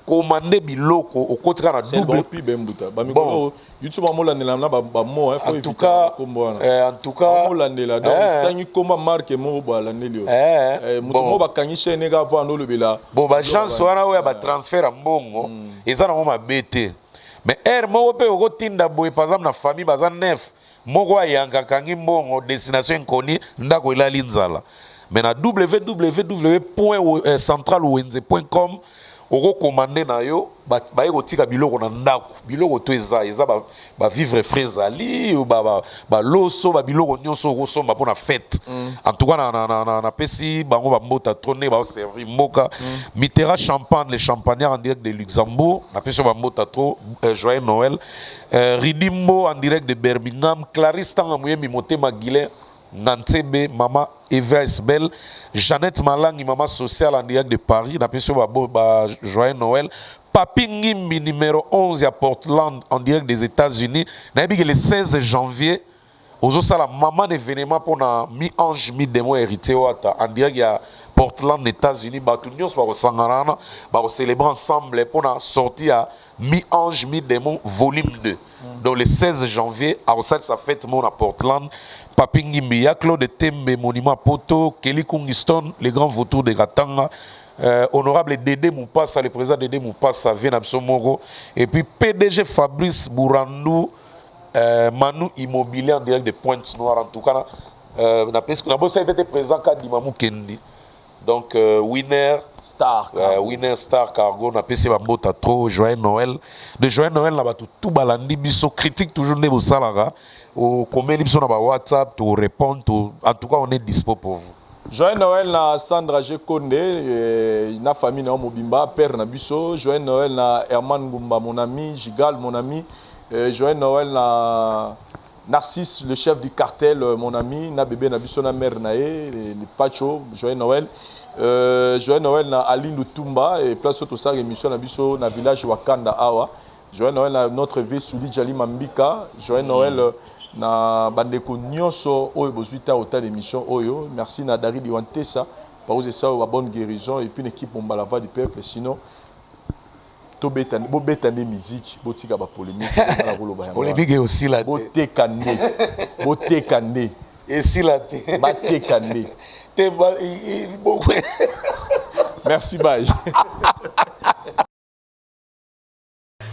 Commandez biloko au côté na double bon YouTube amola nela na ba mo faut en tout cas amola nela donc tangi koma marque mo ba la nelio muto mo ba kanyishe nega po ando lobela bon ba chance wana oya ba transfert mbongo eza na mo mabete mais mo pe ko tinda boy par exemple na famille baza neuf moko ayanga kangi mbongo destination inconnue ndako ilali nzala mais na www.centralwenze.com oko commandé na yo ba tika biloko na ndako biloko to eza ba vivre frais ali ou ba loso ba biloko nyonso ko somba pour na fête en tout cas na pesi bango ba mbota trône ba servir mboka Mitterrand champagne les champagnards en direct de Luxembourg na pesi ba mbota trop joyeux Noël Ridimbo en direct de Birmingham Clarisse Tanga Muyembi Motema Guilin Nantebe, Maman Eva Esbel, Jeannette Malangi, Maman Sociale en direct de Paris, n'appelle pas Joyeux Noël. Papi Ngimbi, numéro 11 à Portland, en direct des États-Unis. N'appelle le 16 janvier, aux la maman d'événement pour la mi-ange, mi-démon hérité en direct à Portland, États-Unis. Tout le monde va célébrer ensemble pour la sortie à mi-ange, mi-démon, volume 2. Donc le 16 janvier, à sa fête à Portland. Papi Ngimbi, Claude Tembe, Monument Poto, Kelly Kungiston, les grands vautours de Ratanga, honorable Dédé Moupassa, le président Dédé Moupassa, Vienam Somoro, et puis PDG Fabrice Bourandou, Manu Immobilier en direct de Pointe-Noire, en tout cas, on a été président Kadimamou Kendi. Donc, Winner Star Cargo, on a passé Bambota trop, Joyeux Noël. De Joyeux Noël, là, tout balandi, biso critique toujours ne vous salara. Au combien sur WhatsApp, tout répondre, en tout cas, on est dispo pour vous. Joyeux Noël na Sandra Gekonde, na famille na Mobimba, père na biso. Joyeux Noël na Herman Gumba, mon ami, Gigal, mon ami. Joyeux Noël na Narcisse, le chef du cartel, mon ami, na bébé na biso na mère nae, le Pacho, joyeux Noël. Joyeux Noël na Aline Lutumba et place tout ça émission na biso na village Wakanda Awa. Joyeux Noël na notre vie Souli Jali Mambika. Joyeux Noël na bandeko nyonso oyo bozuita autant d'émission oyo. Merci na David Iwantesa pour ça une bonne guérison et puis une équipe Bomba la voix du peuple sinon Bobetane musique, botika ba polémique. Polémique aussi là. Botekane. Et si là. Batekane. Merci, bye.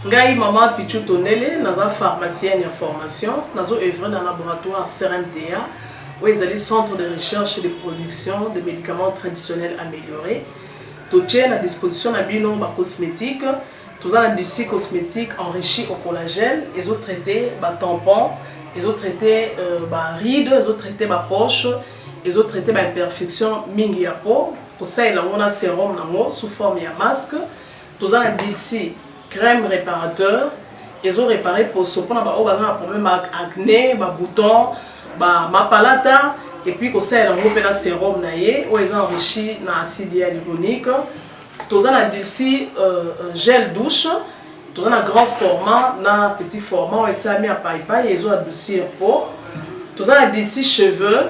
Ngai maman Pichu Tonele, naza pharmacienne en formation, nazo œuvre dans le laboratoire CRMTA, où ils allaient centre de recherche et de production de médicaments traditionnels améliorés. Tout tient à disposition de bino ba cosmétique, tout ça des cosmétiques enrichis au collagène, ils ont traité ba tampon, ils ont traité ba rides, ils ont traité ba poche, ils ont traité ba imperfection mingi ya peau, pour ça il a un sérum nango sous forme de masque, tout ça des crème réparateur, ils ont réparé pour ce qu'on a un problème avec acné, boutons, mapalata, et puis qu'on sait un sérum naïe, où ils ont enrichi dans l'acide hyaluronique. Tous on a d'ici gel douche, tous on a grand format, dans petit format, et ça mis à paille, ils ont adouci un pot. Tous on a d'ici cheveux.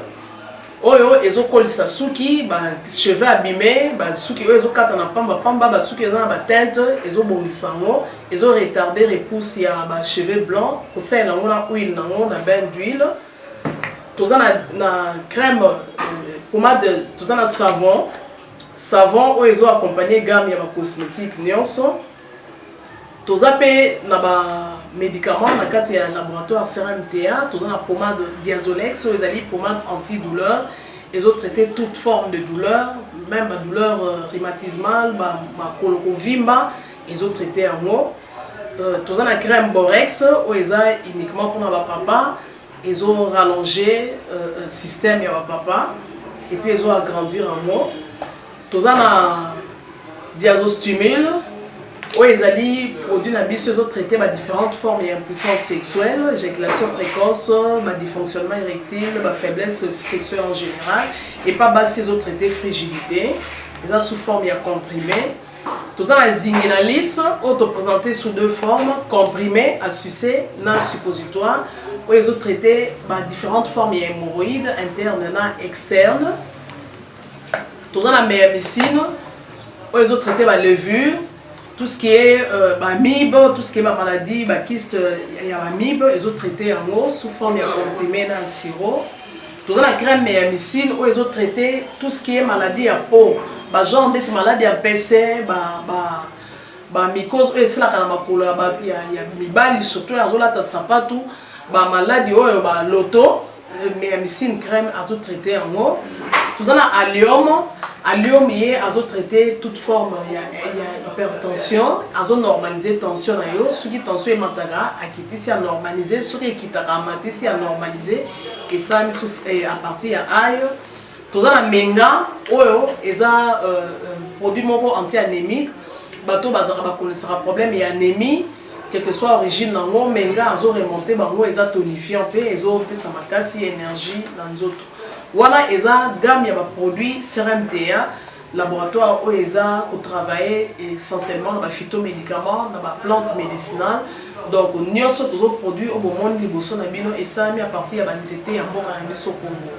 Ils ont collé sa souki, cheveux abîmés, souki ils ont quatre na pamba, souki ils ont na teinte, ils ont bonisango, ils ont retardé repousse ya cheveux blancs, pour ça ils ont na huile nango na bain d'huile. Tous na crème pommade, tous na savon ils ont accompagné gamme ya cosmétique nyonso. Tous pe na médicaments dans le laboratoire CRMTA, tous la pommade Diazolex, ils ont pommade antidouleur, ils ont traité toute forme de douleur, même la douleur rhumatismale, ma colorovimba, ils ont traité en haut. Tous la crème Borex, où ils ont uniquement pour notre papa, ils ont rallongé le système de papa, et puis ils ont agrandi en haut. Tous la Diazostimule, où ils ont produit ils ont traité différentes formes d'impuissance sexuelle, éjaculation précoce, dysfonctionnement érectile, faiblesse sexuelle en général, et pas ils ont traité frigidité, ils ont sous forme comprimé. Tout ça, la zinginalis, présenté sous deux formes, comprimé à sucer, non suppositoire, où ils ont traité différentes formes d'hémorroïdes internes et externes. Tout ça, la méamycine, où ils ont traité la levure. Tout ce qui est MIB, tout ce qui est maladie, kyste, il y a MIB, ils ont traité en eau sous forme de comprimé dans le sirop. Tout ça, la crème méamycine, où ils ont traité tout ce qui est maladie à peau. Genre d'être maladie à PC, mycose, c'est là qu'il y a mibali, surtout, ils ont là, sapatou, maladie, l'auto, méamycine crème, ils ont traité en eau. Tout ça, la allium. Allium, ils ont traité toute forme, il y a hypertension, ils ont normalisé la tension, ceux qui tension est mataga, à normalisé, ceux qui quittent à normalisé, et ça à partir de aïe. Tout ça, la menga, ils ont produit anti-anémique, bateau connaissent un problème, il y a anémie, quelle que soit l'origine, menga, ils ont remonté, ils ont tonifié un peu, ils ont fait sa macassi énergie dans les autres. Voilà, ils ont gamme de produits CRMTA, laboratoire où ils ont travaillé essentiellement dans les phytomédicaments, dans les plantes médicinales. Donc, nous avons tous les produits au moment de et ça mis à partir de l'anxiété et de Congo.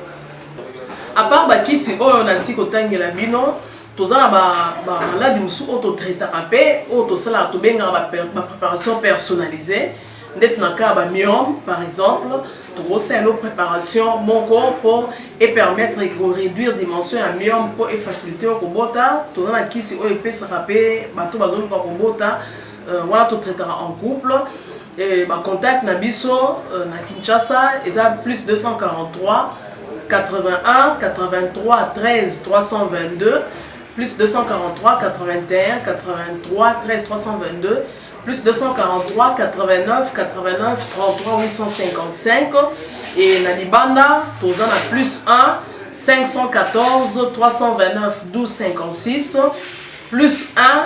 À part qui si on a si côté la bino, tous les maladies qui sont traités ou tous les préparation personnalisée. Dans le cas de myome, par exemple, c'est une préparation mon corps et permettre de réduire la dimension de myome pour faciliter le robota. Tout le monde qui peut se rappeler, tout le monde voilà, tout traitera en couple. Et contact Nabiso, na Kinshasa, ils ont plus 243 81 83 13 322, plus 243 81 83 13 322. Plus 243 89 89 33 855 et na Libanda tous en plus 1 514 329 12 56 plus 1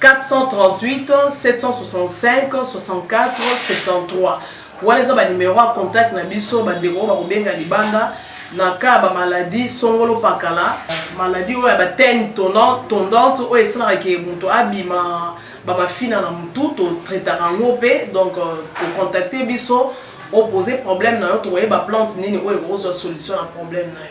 438 765 64 73. Voilà ça numéro à contact na biso ba deko ba kobenga Libanda na ka ba maladie songolo pakala maladie oya ba teigne tondante o esala ke muto abima ba fina na mutu to traitera ngopé donc pour contacter biso opposer problème na yo to ba plante nini o e solution à problème na yo.